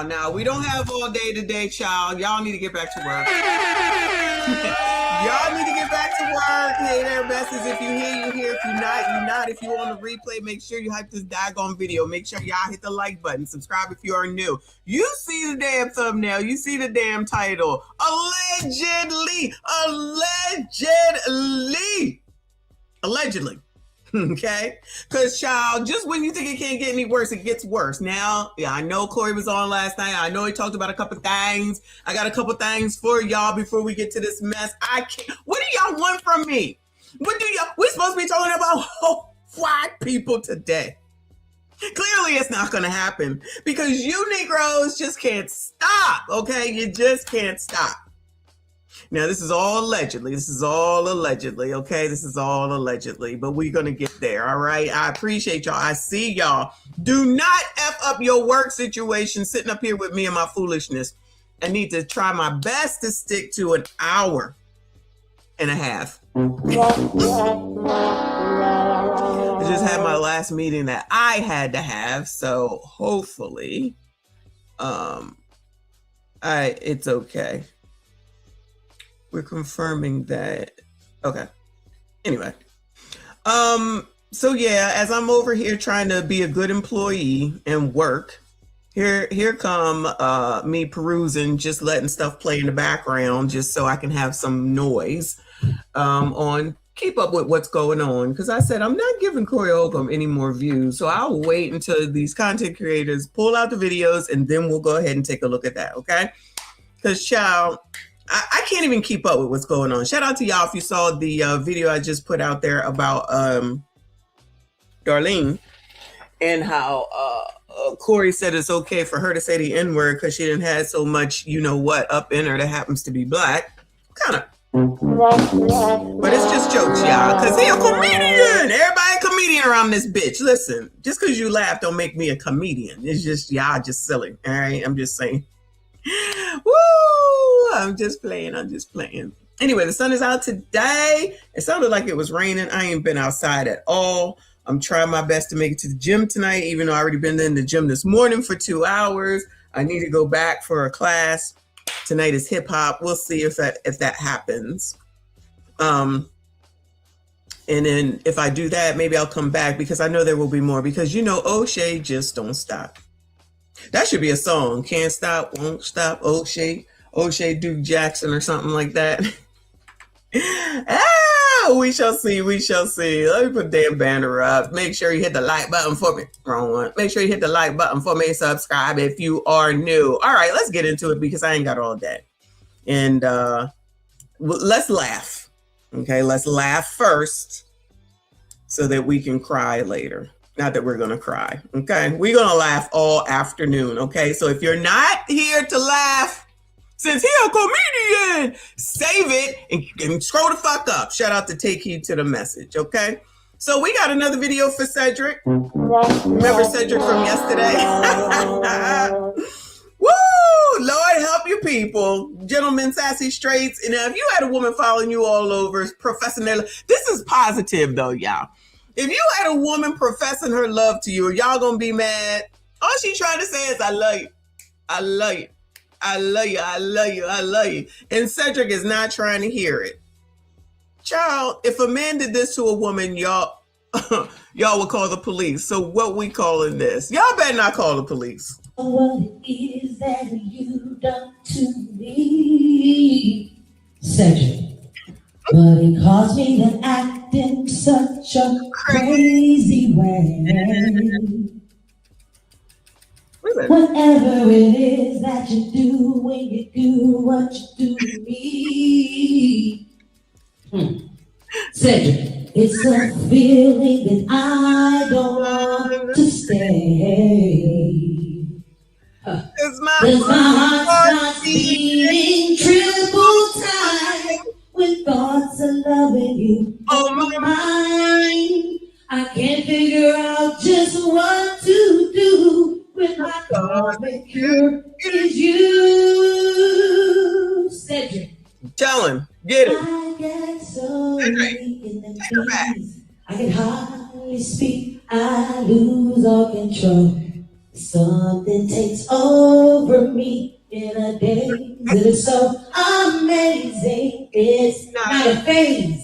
Now, we don't have all day today, child. Y'all need to get back to work. Y'all need to get back to work. Hey there, besties. If you hear, you hear. If you're not, you're not. If you're on the replay, make sure you hype this daggone video. Make sure y'all hit the like button. Subscribe if you are new. You see the damn thumbnail. You see the damn title. Allegedly. Okay? Because, child, just when you think it can't get any worse, it gets worse. Now, yeah, I know Corey was on last night. I know he talked about a couple things. I got a couple things for y'all before we get to this mess. I can't. What do y'all want from me? What do y'all? We're supposed to be talking about white people today. Clearly, it's not going to happen because you Negroes just can't stop. Okay? You just can't stop. Now, this is all allegedly. This is all allegedly, okay? This is all allegedly, but we're going to get there, all right? I appreciate y'all. I see y'all. Do not F up your work situation sitting up here with me and my foolishness. I need to try my best to stick to an hour and a half. I just had my last meeting that I had to have, so hopefully it's okay. We're confirming that. Okay. Anyway. So yeah, as I'm over here trying to be a good employee and work, here come me perusing, just letting stuff play in the background just so I can have some noise on keep up with what's going on. Because I said I'm not giving Corey Holcomb any more views. So I'll wait until these content creators pull out the videos and then we'll go ahead and take a look at that. Okay. Because child, I can't even keep up with what's going on. Shout out to y'all if you saw the video I just put out there about Darlene and how Corey said it's okay for her to say the N-word because she didn't have so much, you know what, up in her that happens to be black. Kind of. But it's just jokes, y'all, because he a comedian. Everybody a comedian around this bitch. Listen, just because you laugh don't make me a comedian. It's just, y'all just silly. All right, I'm just saying. Woo! I'm just playing. Anyway, the sun is out today. It sounded like it was raining. I ain't been outside at all. I'm trying my best to make it to the gym tonight, even though I already been in the gym this morning for 2 hours. I need to go back for a class. Tonight is hip hop. We'll see if that happens. And then if I do that, maybe I'll come back because I know there will be more because, you know, O'Shea just don't stop. That should be a song. Can't stop, won't stop. O'Shea Duke Jackson or something like that. We shall see. We shall see. Let me put the damn banner up. Make sure you hit the like button for me. Wrong one. Make sure you hit the like button for me. Subscribe if you are new. All right, let's get into it because I ain't got all day. And let's laugh. Okay, let's laugh first so that we can cry later. Not that we're going to cry, okay? We're going to laugh all afternoon, okay? So if you're not here to laugh, since he's a comedian, save it and scroll the fuck up. Shout out to Take Heed to the Message, okay? So we got another video for Cedric. Remember Cedric from yesterday? Woo! Lord help you people. Gentlemen, sassy straights. And if you had a woman following you all over, professing their love. This is positive, though, y'all. If you had a woman professing her love to you, y'all gonna be mad? All she's trying to say is, I love you. I love you. I love you. I love you. I love you. And Cedric is not trying to hear it. Child, if a man did this to a woman, y'all would call the police. So what we calling this? Y'all better not call the police. What it is that you done to me, Cedric. But it caused me to act in such a crazy way. Whatever it is that you do when you do what you do to me. Cedric, it's a feeling that I don't want to stay. Cause my heart starts beating triple time when thoughts of loving you on my mind. I can't figure out just what to do when my common cure is you. Cedric. Tell him. Get it. I get so weak in the knees. I can hardly speak. I lose all control. Something takes over me in a day that is so amazing. It's not a phase.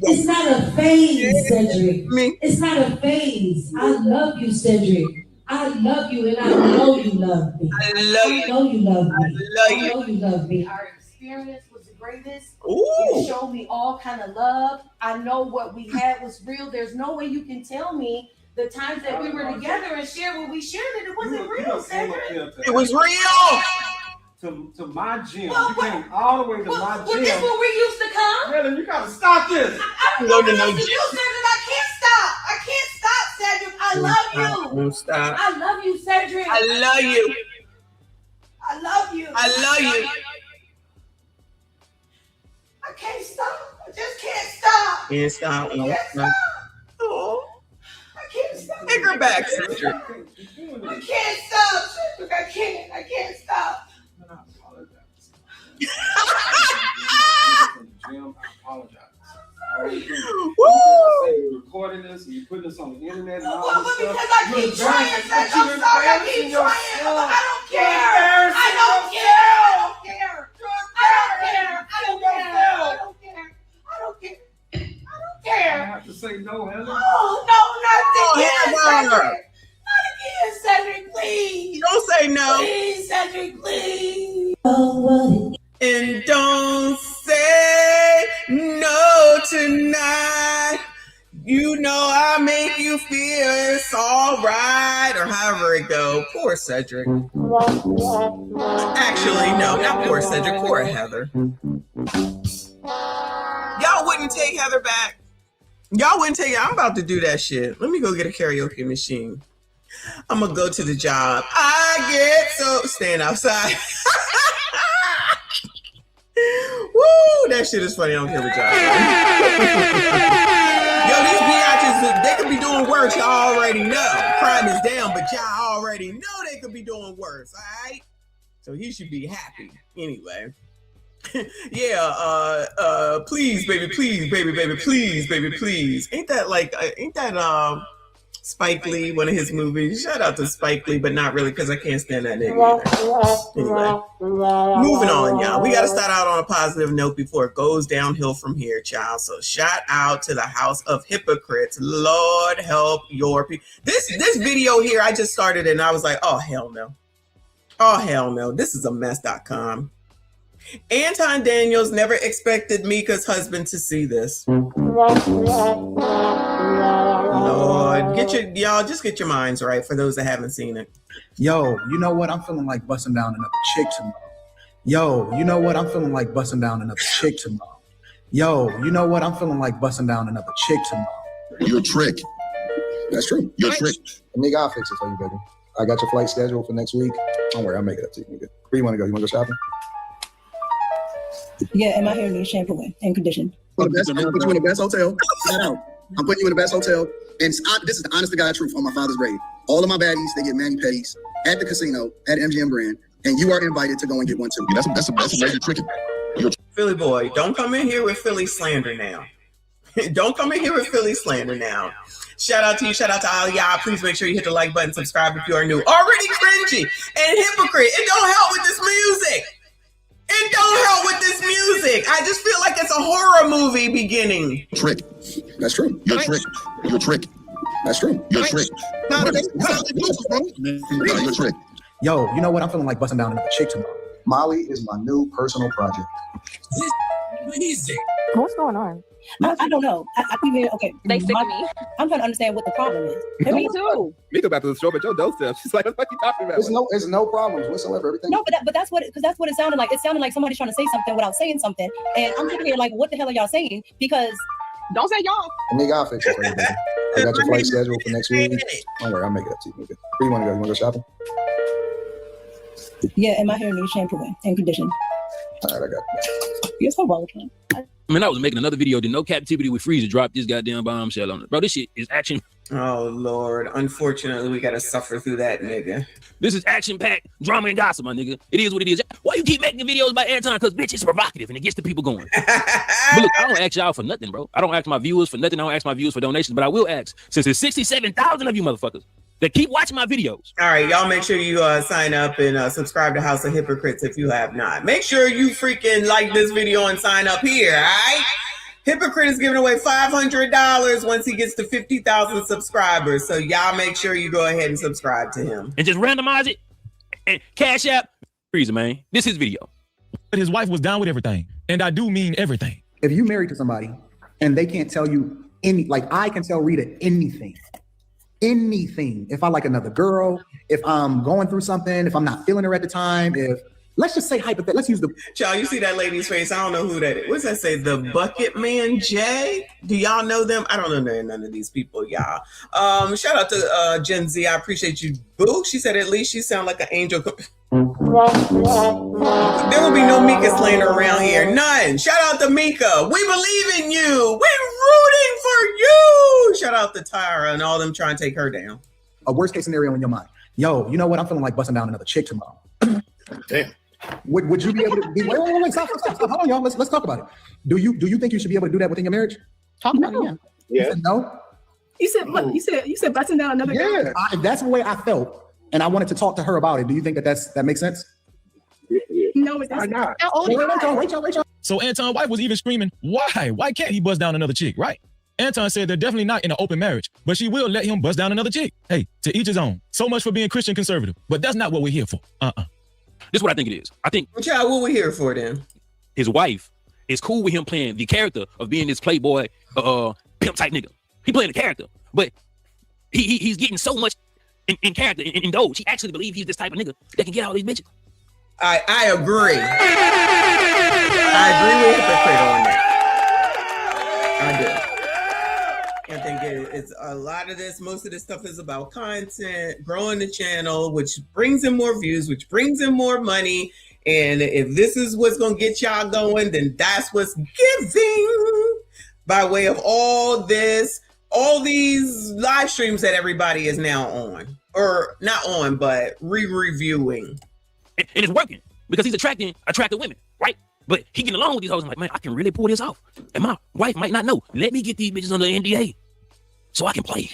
It's not a phase, Cedric. It's not a phase. I love you, Cedric. I love you, and I know you love me. I know you love me. I know you love me. Our experience was the greatest. Ooh. You showed me all kind of love. I know what we had was real. There's no way you can tell me the times that we were together and shared what we shared that it wasn't real, Cedric. It was real. To my gym. You came all the way to my gym. Well, this where we used to come. Really, you gotta stop this. I don't know what else to do, Cedric. I can't stop. I can't stop, Cedric. I love you. Don't stop. I love you, Cedric. I love you. I love you. I love you. I can't stop. I just can't stop. Can't stop. I can't stop. Oh. I can't stop. Take her back, Cedric. I can't stop, Cedric. I can't stop. I apologize. I apologize. Woo! You're recording this and you're putting this on the internet and all Well, this because stuff. I keep trying, Cedric. I'm sorry. I keep trying. I don't care. I don't care. I have to say no, Heather. Oh, no, not again, Heather. Cedric. Not again, Cedric, please. Don't say no. Please, Cedric, please. And don't say no tonight. You know I make you feel it's all right, or however it go. Poor Cedric. Actually, no, not poor Cedric. Poor Heather. Y'all wouldn't take Heather back. Y'all wouldn't take it. I'm about to do that shit. Let me go get a karaoke machine. I'm gonna go to the job. I get so stand outside. Woo, that shit is funny. I don't care what y'all. Yo, these biatches, they could be doing worse. Y'all already know. Crime is down, but y'all already know they could be doing worse. All right. So he should be happy anyway. Yeah, please, baby, please, baby, please, baby, please. Ain't that Spike Lee, one of his movies? Shout out to Spike Lee, but not really, because I can't stand that nigga either. Anyway, moving on, y'all. We got to start out on a positive note before it goes downhill from here, child. So shout out to the House of Hypocrites. Lord help your people. This video here, I just started it and I was like, oh, hell no. Oh, hell no. This is a mess.com. Anton Daniels never expected Micca's husband to see this. Lord, just get your minds right for those that haven't seen it. Yo, you know what? I'm feeling like busting down another chick tomorrow. Yo, you know what? I'm feeling like busting down another chick tomorrow. Yo, you know what? I'm feeling like busting down another chick tomorrow. You're a trick. That's true. You're a trick. Nigga, I'll fix it for you, baby. I got your flight scheduled for next week. Don't worry, I'll make it up to you, nigga. Where you want to go? You want to go shopping? Yeah, and my hair needs shampoo and condition. I'm putting you in the best hotel. Flat out. I'm putting you in the best hotel. And this is the honest to God truth on my father's grave. All of my baddies, they get mani-pedis at the casino, at MGM Grand. And you are invited to go and get one too. That's a major trick. Philly boy, don't come in here with Philly slander now. Don't come in here with Philly slander now. Shout out to you. Shout out to all y'all. Please make sure you hit the like button, subscribe if you are new. Already cringy and hypocrite. It don't help with this music. It don't help with this music. I just feel like it's a horror movie beginning. Trick. That's true. You're a trick. You're a trick. That's true. You're a trick. You're a trick. Yo, you know what? I'm feeling like busting down another chick tomorrow. Molly is my new personal project. What's going on? I don't know. I mean, okay. They sick of me. I'm trying to understand what the problem is. Me too. Mika about to show up at your doorstep. She's like, what are you talking about? There's no problems whatsoever. Everything. No, but that's what it sounded like. It sounded like somebody's trying to say something without saying something. And I'm sitting here like, what the hell are y'all saying? Because Don't say y'all. Nigga, I'll fix it for you, baby. I got your flight scheduled for next week. Don't worry, I'll make it up to you, nigga. Where you want to go? You want to go shopping? yeah, and my hair needs shampoo and condition. All right, I got it. You're so wrong with me. Man, I was making another video. Did no captivity with Freezer drop this goddamn bombshell on it, bro? This shit is action. Oh Lord! Unfortunately, we gotta suffer through that, nigga. This is action-packed drama and gossip, my nigga. It is what it is. Why you keep making videos about Anton? Because bitch, it's provocative and it gets the people going. But look, I don't ask y'all for nothing, bro. I don't ask my viewers for nothing. I don't ask my viewers for donations, but I will ask, since there's 67,000 of you motherfuckers that keep watching my videos. All right, y'all make sure you sign up and subscribe to House of Hypocrites if you have not. Make sure you freaking like this video and sign up here, all right? Hypocrite is giving away $500 once he gets to 50,000 subscribers. So y'all make sure you go ahead and subscribe to him. And just randomize it and cash app. Reason, man. This is his video. But his wife was down with everything. And I do mean everything. If you married to somebody and they can't tell you like I can tell Rita anything. If I like another girl, if I'm going through something, if I'm not feeling her at the time, let's just say hypothetically, let's use the child. You see that lady's face? I don't know who that is. What's that say? The Bucket Man Jay? Do y'all know them? I don't know none of these people, y'all. Shout out to Gen Z. I appreciate you, boo. She said at least she sound like an angel. There will be no Mika slander around here. None. Shout out to Mika. We believe in you. We're rooting for you. Shout out to Tyra and all them trying to take her down. A worst case scenario in your mind. Yo, you know what? I'm feeling like busting down another chick tomorrow. Damn. Would you be able to be wait, stop. Hold on, y'all. Let's talk about it. Do you think you should be able to do that within your marriage? Talk about it, yeah. You said no? You said what? You said busting down another girl? Yeah, if that's the way I felt, and I wanted to talk to her about it. Do you think that makes sense? No, it doesn't. Why not? Wait, y'all. So Anton's wife was even screaming, why? Why can't he bust down another chick, right? Anton said they're definitely not in an open marriage, but she will let him bust down another chick. Hey, to each his own. So much for being Christian conservative, but that's not what we're here for. This is what I think it is. I think child, what we here for then? His wife is cool with him playing the character of being this playboy, pimp type nigga. He playing the character, but he's getting so much in character, in indulge. He actually believes he's this type of nigga that can get all these bitches. I agree. I agree with Hypocrite on that. I do. I think it's a lot of this. Most of this stuff is about content, growing the channel, which brings in more views, which brings in more money. And if this is what's going to get y'all going, then that's what's giving by way of all these live streams that everybody is now on, or not on, but re-reviewing. And it's working because he's attracting women, right? But he getting along with these hoes. I'm like, man, I can really pull this off. And my wife might not know. Let me get these bitches under NDA so I can play.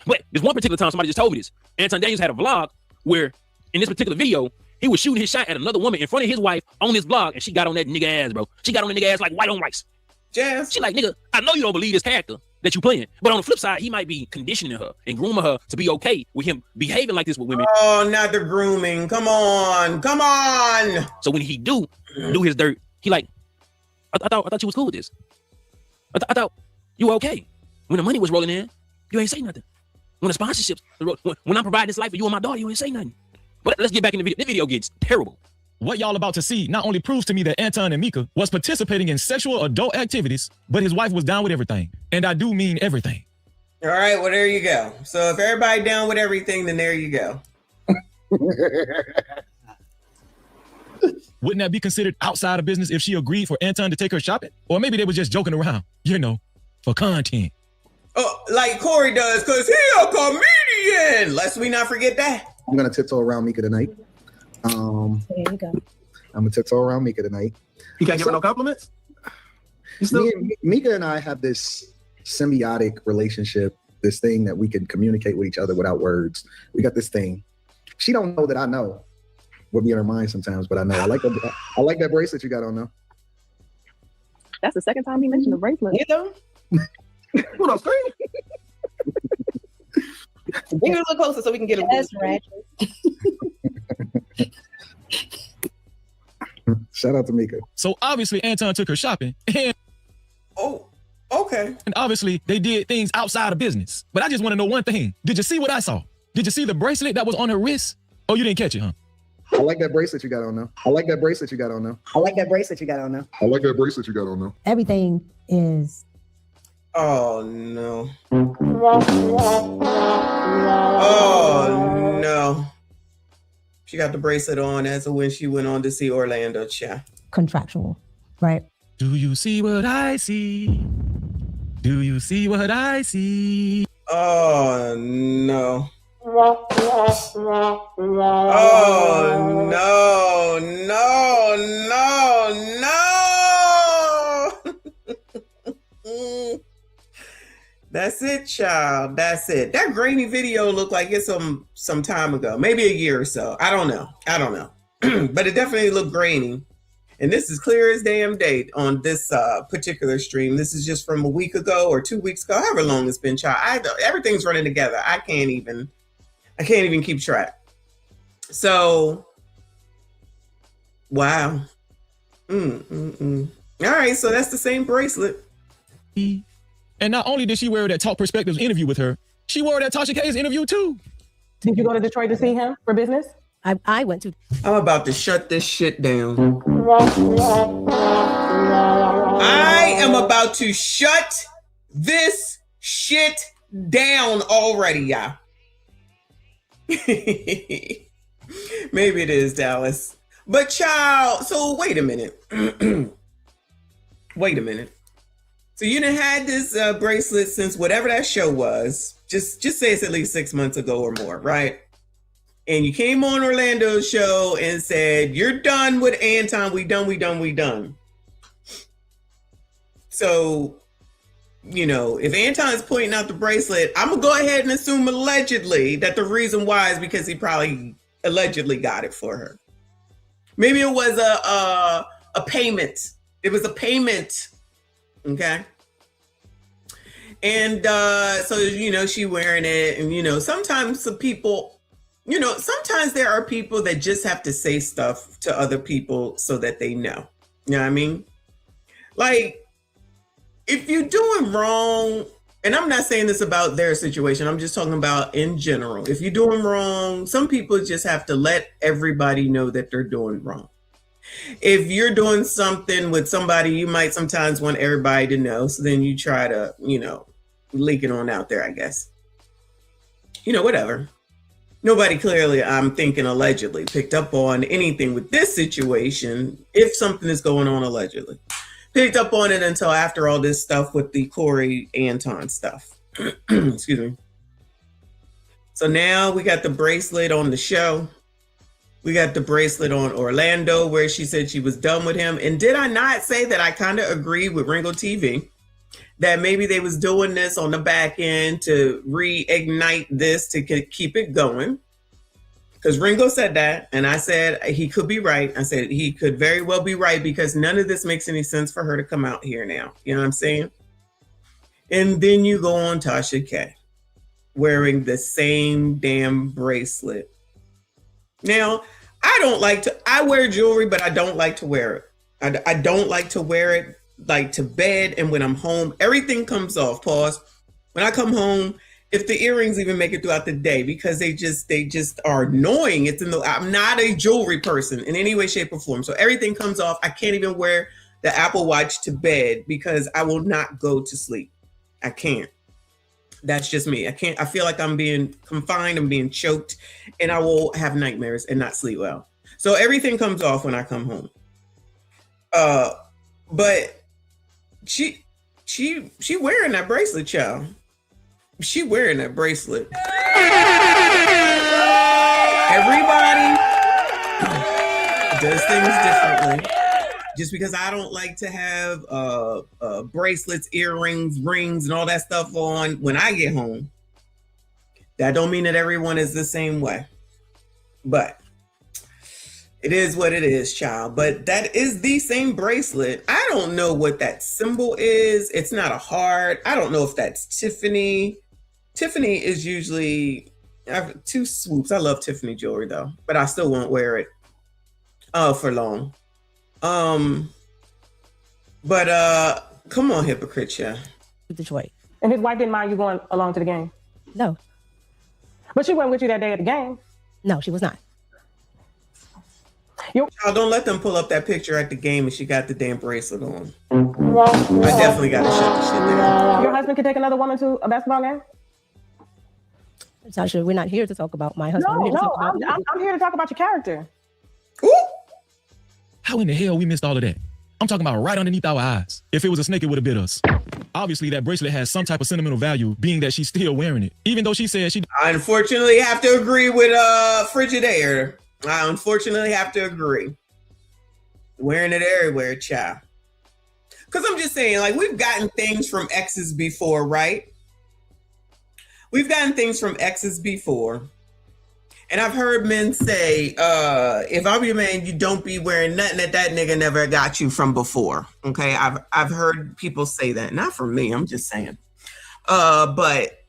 But this one particular time, somebody just told me this. Anton Daniels had a vlog where in this particular video, he was shooting his shot at another woman in front of his wife on his vlog, and she got on that nigga ass, bro. She got on the nigga ass like white on rice. Jazz. She like, nigga, I know you don't believe this character that you playing, but on the flip side, he might be conditioning her and grooming her to be okay with him behaving like this with women. Oh, not the grooming. Come on. So when he do his dirt, he like, I thought you was cool with this. I thought you were okay. When the money was rolling in, you ain't say nothing. When the sponsorships, when I'm providing this life for you and my daughter, you ain't say nothing. But let's get back in the video. This video gets terrible. What y'all about to see not only proves to me that Anton and Micca was participating in sexual adult activities, but his wife was down with everything. And I do mean everything. All right, well, there you go. So if everybody down with everything, then there you go. Wouldn't that be considered outside of business if she agreed for Anton to take her shopping? Or maybe they were just joking around, for content. Oh, like Corey does, because he a comedian. Lest we not forget that. I'm going to tiptoe around Micca tonight. There you go. I'm going to tiptoe around Micca tonight. You can't give her no compliments? Micca and I have this symbiotic relationship, this thing that we can communicate with each other without words. We got this thing. She don't know that I know what be in her mind sometimes, but I know. I like that bracelet you got on though. That's the second time he mentioned the bracelet. You know? What else? Bring it a little closer so we can get a That's right. Shout out to Micca. So obviously Anton took her shopping and okay. And obviously they did things outside of business. But I just want to know one thing. Did you see what I saw? Did you see the bracelet that was on her wrist? Oh, you didn't catch it, huh? I like that bracelet you got on though. Everything is. Oh no. Oh no. She got the bracelet on as of when she went on to see Orlando Cha. Contractual, right? Do you see what I see? Do you see what I see? Oh no. Oh no. That's it, child. That's it. That grainy video looked like it's some time ago, maybe a year or so. I don't know. But it definitely looked grainy. And this is clear as damn day on this particular stream. This is just from a week ago or 2 weeks ago, however long it's been, child. Everything's running together. I can't even keep track. So, wow. All right, so that's the same bracelet. And not only did she wear that Talk Perspectives interview with her, she wore that Tasha K's interview too. Did you go to Detroit to see him for business? I went to. I'm about to shut this shit down. I am about to shut this shit down already, y'all. Maybe it is, Dallas. But child, so wait a minute. Wait a minute. So you done had this bracelet since whatever that show was. Just say it's at least 6 months ago or more, right? And you came on Orlando's show and said, you're done with Anton. We done. So, you know, if Anton's pointing out the bracelet, I'm going to go ahead and assume allegedly that the reason why is because he probably allegedly got it for her. Maybe it was a payment. It was a payment. Okay. And so, you know, she wearing it. And, you know, sometimes some people, you know, sometimes there are people that just have to say stuff to other people so that they know. You know what I mean? Like, if you're doing wrong, and I'm not saying this about their situation, I'm just talking about in general. If you're doing wrong, some people just have to let everybody know that they're doing wrong. If you're doing something with somebody, you might sometimes want everybody to know. So then you try to, you know, leak it on out there, I guess. You know, whatever. Nobody clearly, I'm thinking allegedly, picked up on anything with this situation, if something is going on allegedly. Picked up on it until after all this stuff with the Corey Anton stuff. Excuse me. So now we got the bracelet on the show. We got the bracelet on Orlando where she said she was done with him. And did I not say that I kind of agree with Ringo TV that maybe they was doing this on the back end to reignite this to keep it going? Because Ringo said that, and I said he could be right. I said he could very well be right because none of this makes any sense for her to come out here now. You know what I'm saying? And then you go on Tasha K wearing the same damn bracelet. Now, I wear jewelry, but I don't like to wear it. I don't like to wear it like to bed and when I'm home. Everything comes off. Pause. When I come home, if the earrings even make it throughout the day, because they just are annoying. I'm not a jewelry person in any way, shape, or form. So everything comes off. I can't even wear the Apple Watch to bed because I will not go to sleep. I can't. That's just me. I can't. I feel like I'm being confined. I'm being choked, and I will have nightmares and not sleep well. So everything comes off when I come home. But she wearing that bracelet, child. She wearing that bracelet. Everybody does things differently. Just because I don't like to have bracelets, earrings, rings, and all that stuff on when I get home, that don't mean that everyone is the same way. But it is what it is, child. But that is the same bracelet. I don't know what that symbol is. It's not a heart. I don't know if that's Tiffany. Tiffany is usually, I have 2 swoops. I love Tiffany jewelry though, but I still won't wear it for long. But come on, hypocrite, yeah. Detroit. And his wife didn't mind you going along to the game? No. But she wasn't with you that day at the game? No, she was not. Child, don't let them pull up that picture at the game and she got the damn bracelet on. I definitely got to shut the shit down. Your husband can take another woman to a basketball game? Tasha, we're not here to talk about my husband. I'm here to talk about your character. Ooh. How in the hell we missed all of that? I'm talking about right underneath our eyes. If it was a snake, it would have bit us. Obviously, that bracelet has some type of sentimental value, being that she's still wearing it. Even though she said she... I unfortunately have to agree with Frigidaire. I unfortunately have to agree. Wearing it everywhere, child. Because I'm just saying, like, we've gotten things from exes before, right? we've gotten things from exes before. And I've heard men say, if I'm your man, you don't be wearing nothing that nigga never got you from before. Okay. I've heard people say that. Not from me. I'm just saying. But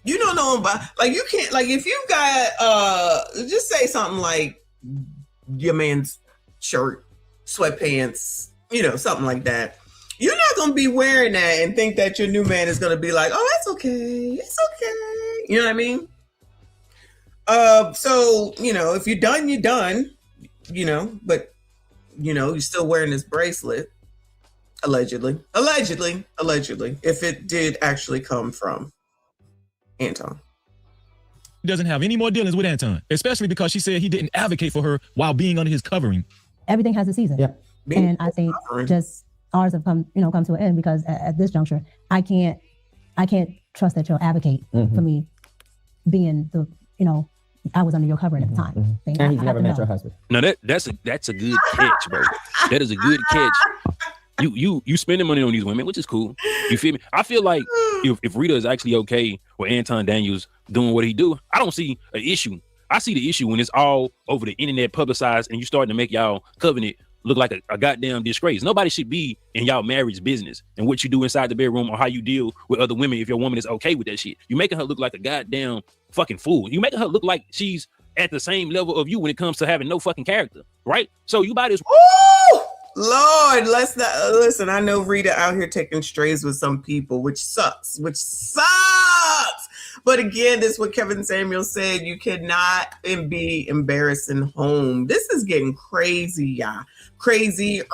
you don't know about, like, you can't, like, if you got, just say something like your man's shirt, sweatpants, you know, something like that. You're not going to be wearing that and think that your new man is going to be like, oh, that's okay. It's okay. You know what I mean? So, you know, if you're done, you're done, you know, but, you know, you're still wearing this bracelet, allegedly, if it did actually come from Anton. Doesn't have any more dealings with Anton, especially because she said he didn't advocate for her while being under his covering. Everything has a season. Yep. And I think just ours have come to an end because at this juncture, I can't trust that you'll advocate for me being the, you know, I was under your covering at the time. And he's never met your husband. No, that's a good catch, bro. That is a good catch. You spending money on these women, which is cool. You feel me? I feel like if Rita is actually okay with Anton Daniels doing what he do, I don't see an issue. I see the issue when it's all over the internet publicized and you starting to make y'all covenant look like a goddamn disgrace. Nobody should be in y'all marriage business and what you do inside the bedroom or how you deal with other women if your woman is okay with that shit. You're making her look like a goddamn fucking fool. You making her look like she's at the same level of you when it comes to having no fucking character, right? So you might as well. Lord, let's not listen. I know Rita out here taking strays with some people, which sucks. But again, this is what Kevin Samuel said. You cannot be embarrassing home. This is getting crazy, y'all. Crazier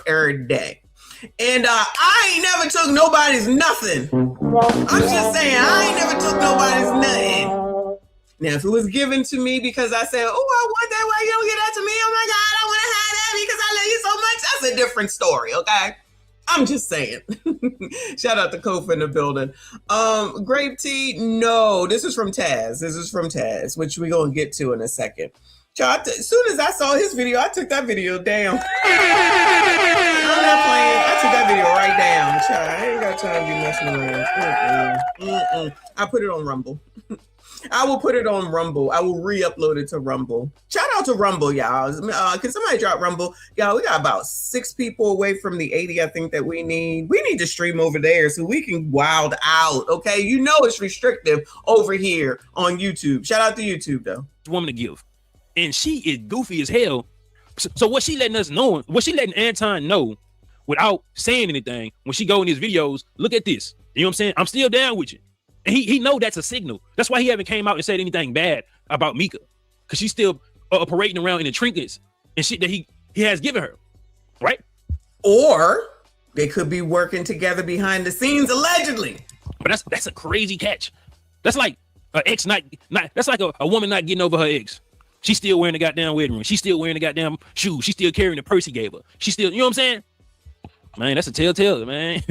every day. And I ain't never took nobody's nothing. I'm just saying, I ain't never took nobody's nothing. Now, if it was given to me because I said, oh, I want that, why you don't get that to me? Oh my God, I want to have that because I love you so much. That's a different story, okay? I'm just saying. Shout out to Kofa in the building. Grape tea, no. This is from Taz. Which we're going to get to in a second. Child, as soon as I saw his video, I took that video down. I'm not playing. I took that video right down. Child, I ain't got time to be messing around. I put it on Rumble. I will put it on Rumble. I will re-upload it to Rumble. Shout out to Rumble, y'all. Can somebody drop Rumble? Y'all, we got about 6 people away from the 80 I think that we need. We need to stream over there so we can wild out, okay? You know it's restrictive over here on YouTube. Shout out to YouTube, though. Woman to give. And she is goofy as hell. So what she letting us know, what she letting Anton know without saying anything, when she go in his videos, look at this. You know what I'm saying? I'm still down with you. And he know that's a signal. That's why he haven't came out and said anything bad about Micca. Because she's still parading around in the trinkets and shit that he has given her. Right? Or they could be working together behind the scenes, allegedly. But that's a crazy catch. That's like an ex that's like a woman not getting over her ex. She's still wearing the goddamn wedding ring. She's still wearing the goddamn shoes. She's still carrying the purse he gave her. She's still, you know what I'm saying? Man, that's a telltale, man.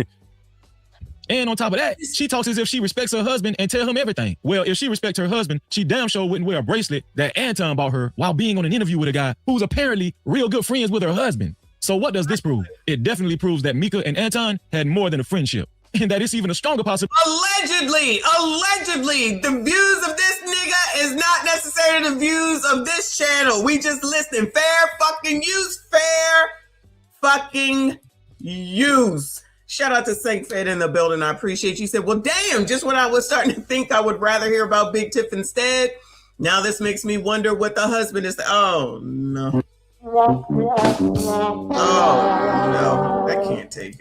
And on top of that, she talks as if she respects her husband and tell him everything. Well, if she respects her husband, she damn sure wouldn't wear a bracelet that Anton bought her while being on an interview with a guy who's apparently real good friends with her husband. So what does this prove? It definitely proves that Micca and Anton had more than a friendship. And that it's even a stronger possibility. Allegedly, the views of this nigga is not necessarily the views of this channel. We just listen. Fair fucking use. Shout out to Saint Fed in the building. I appreciate you. Said, well, damn, just when I was starting to think I would rather hear about Big Tiff instead. Now this makes me wonder what the husband is. Oh, no. Oh, no. I can't take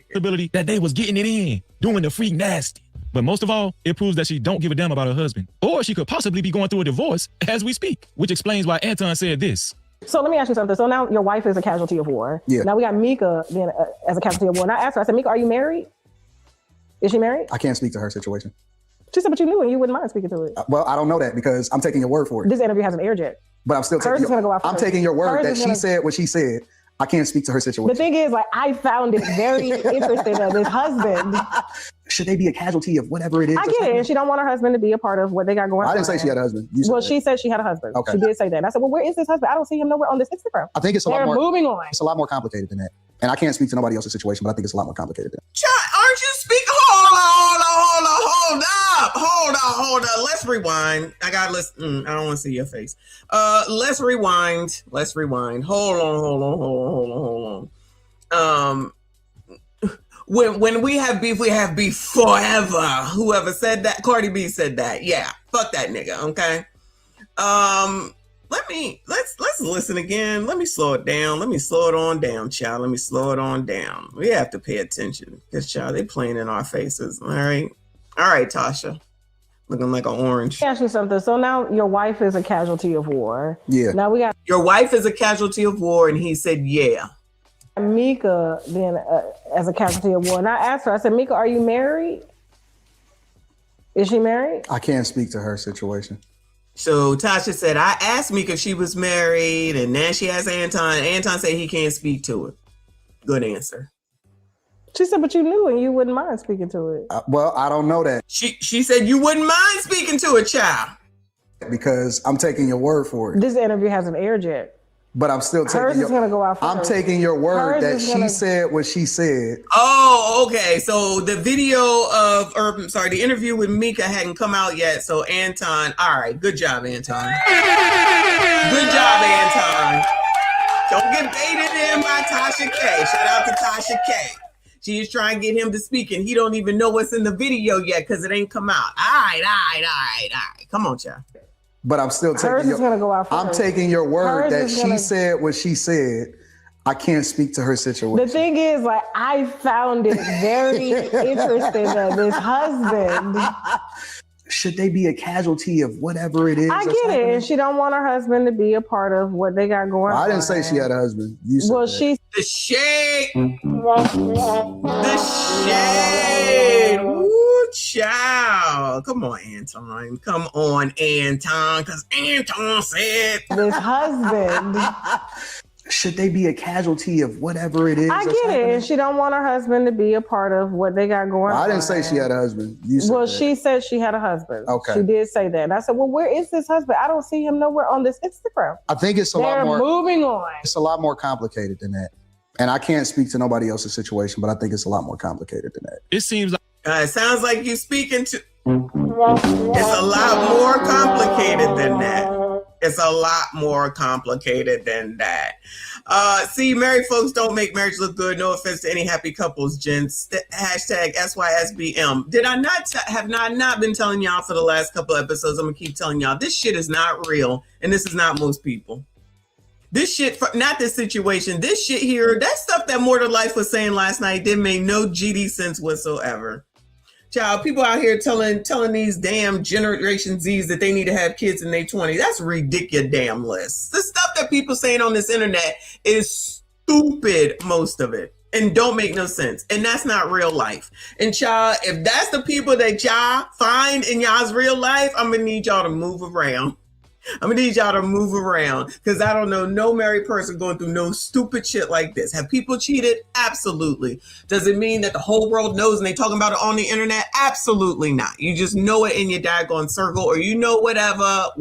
it. Ability that they was getting it in, doing the freak nasty. But most of all, it proves that she don't give a damn about her husband. Or she could possibly be going through a divorce as we speak, which explains why Anton said this. So let me ask you something. So now your wife is a casualty of war. Yeah. Now we got Micca being as a casualty of war. And I asked her, I said, Micca, are you married? Is she married? I can't speak to her situation. She said, but you knew and you wouldn't mind speaking to it. Well, I don't know that because I'm taking your word for it. This interview hasn't aired yet. But I'm still taking your word that she said what she said. I can't speak to her situation. The thing is, like, I found it very interesting of this husband. Should they be a casualty of whatever it is? I get it. And she don't want her husband to be a part of what they got going on. I didn't say she had a husband. She said she had a husband. Okay. She did say that. And I said, well, where is this husband? I don't see him nowhere on this Instagram. I think it's a lot more. Moving on. It's a lot more complicated than that. And I can't speak to nobody else's situation, but I think it's a lot more complicated than that. Aren't you speaking? Hold hold on. Let's rewind. I gotta listen. I don't want to see your face. Let's rewind. Hold on. When we have beef forever. Whoever said that, Cardi B said that. Yeah, fuck that nigga. Okay. Let's listen again. Let me slow it down. Let me slow it on down, child. Let me slow it on down. We have to pay attention because, child, they playing in our faces. All right, Tasha, looking like an orange. Let me ask you something. So now your wife is a casualty of war. Yeah. Now we got your wife is a casualty of war, and he said, yeah. Micca being as a casualty of war. And I asked her, I said, Micca, are you married? Is she married? I can't speak to her situation. So Tasha said, I asked Micca if she was married, and now she has Anton. Anton said he can't speak to it. Good answer. She said, but you knew and you wouldn't mind speaking to it. Well, I don't know that. She said you wouldn't mind speaking to a child. Because I'm taking your word for it. This interview hasn't aired yet. But I'm still taking hers is going to go out first. I'm taking your word that she said what she said. Oh, okay. So the video the interview with Micca hadn't come out yet. So Anton, all right, good job, Anton. Good job, Anton. Don't get baited in by Tasha K. Shout out to Tasha K. She's trying to get him to speak, and he don't even know what's in the video yet because it ain't come out. All right. Come on, child. But I'm still taking I'm taking your word that she said what she said. I can't speak to her situation. The thing is, like, I found it very interesting that this husband. Should they be a casualty of whatever it is? I get it. And she don't want her husband to be a part of what they got going on. I didn't say she had a husband. You said that. She the shade. The shade. Woo, child. Come on, Anton. Come on, Anton. Because Anton said this husband. Should they be a casualty of whatever it is? I get it. And she don't want her husband to be a part of what they got going on. I didn't say she had a husband. You said that. She said she had a husband. Okay. She did say that. And I said, well, where is this husband? I don't see him nowhere on this Instagram. I think it's a lot more. Moving on. It's a lot more complicated than that. And I can't speak to nobody else's situation, but I think it's a lot more complicated than that. It seems like. It sounds like you speaking to. It's a lot more complicated than that. It's a lot more complicated than that. See, married folks don't make marriage look good. No offense to any happy couples, gents. Hashtag SYSBM. Did I not been telling y'all for the last couple episodes? I'm gonna keep telling y'all this shit is not real, and this is not most people. This shit, not this situation. This shit here, that stuff that Mortal Life was saying last night didn't make no GD sense whatsoever. Child, people out here telling these damn Generation Zs that they need to have kids in their 20s. That's ridiculous, damn list. The stuff that people saying on this internet is stupid, most of it, and don't make no sense. And that's not real life. And child, if that's the people that y'all find in y'all's real life, I'm gonna need y'all to move around. Because I don't know no married person going through no stupid shit like this. Have people cheated? Absolutely. Does it mean that the whole world knows and they talking about it on the internet? Absolutely not. You just know it in your daggone circle, or you know whatever.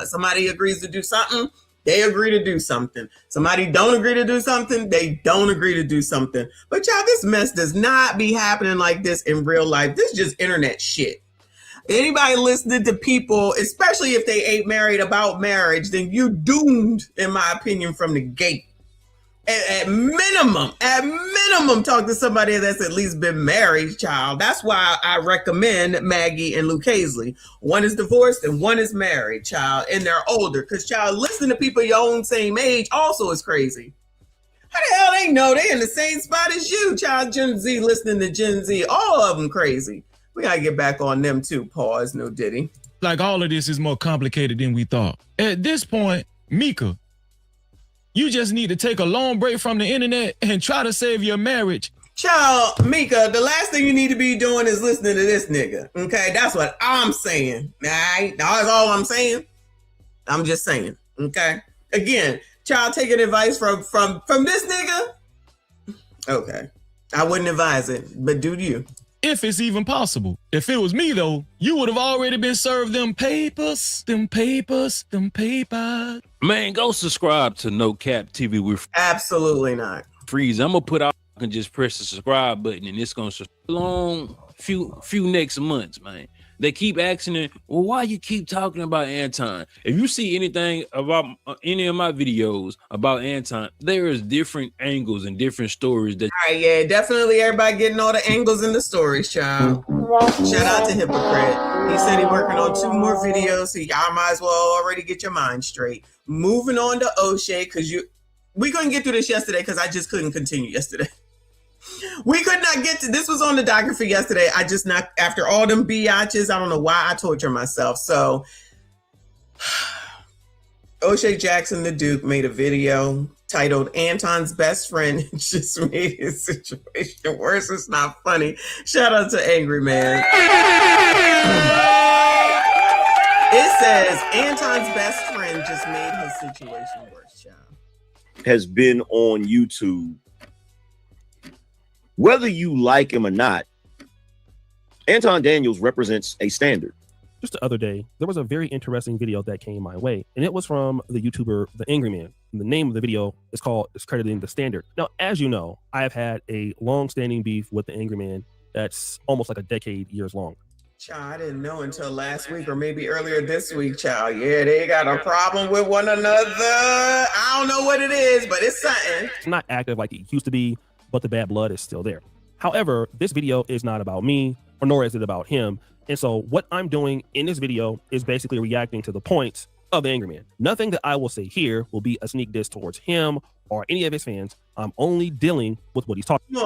Somebody agrees to do something, they agree to do something. Somebody don't agree to do something, they don't agree to do something. But y'all, this mess does not be happening like this in real life. This is just internet shit. Anybody listening to people, especially if they ain't married, about marriage, then you doomed, in my opinion, from the gate. At minimum, talk to somebody that's at least been married, child. That's why I recommend Maggie and Luke Hazley. One is divorced and one is married, child, and they're older. Because, child, listening to people your own same age also is crazy. How the hell they know they in the same spot as you, child? Gen Z listening to Gen Z, all of them crazy. We gotta get back on them too. Pause. No diddy. Like all of this is more complicated than we thought. At this point, Micca, you just need to take a long break from the internet and try to save your marriage. Child, Micca, the last thing you need to be doing is listening to this nigga. Okay, that's what I'm saying. All right, that's all I'm saying. I'm just saying. Okay. Again, child, taking advice from this nigga. Okay, I wouldn't advise it, but do you? If it's even possible. If it was me, though, you would have already been served them papers. Man, go subscribe to No Cap TV with absolutely not. Freeze. I'm gonna put out and just press the subscribe button, and it's gonna long few next months, man. they keep asking it, well, why you keep talking about Anton? If you see anything about any of my videos about Anton, there is different angles and different stories that. All right, yeah, definitely everybody getting all the angles in the stories, child. Shout out to Hypocrite. He said he working on 2 more videos, so y'all might as well already get your mind straight. Moving on to O'Shea, because we couldn't get through this yesterday because I just couldn't continue yesterday. We could not get to this. Was on the docket for yesterday. I just not, after all them biatches, I don't know why I torture myself. So O'Shea Jackson, the Duke, made a video titled Anton's Best Friend just made his situation worse. It's not funny. Shout out to Angry Man. It says Anton's best friend just made his situation worse, child. Has been on YouTube. Whether you like him or not, Anton Daniels represents a standard. Just the other day, there was a very interesting video that came my way, and it was from the YouTuber The Angry Man. And the name of the video is crediting The Standard. Now, as you know, I have had a long-standing beef with The Angry Man that's almost like a decade, years long. Child, I didn't know until last week or maybe earlier this week, child. Yeah, they got a problem with one another. I don't know what it is, but it's something. It's not active like it used to be, but the bad blood is still there. However, this video is not about me, or nor is it about him. And so what I'm doing in this video is basically reacting to the points of the Angry Man. Nothing that I will say here will be a sneak diss towards him or any of his fans. I'm only dealing with what he's talking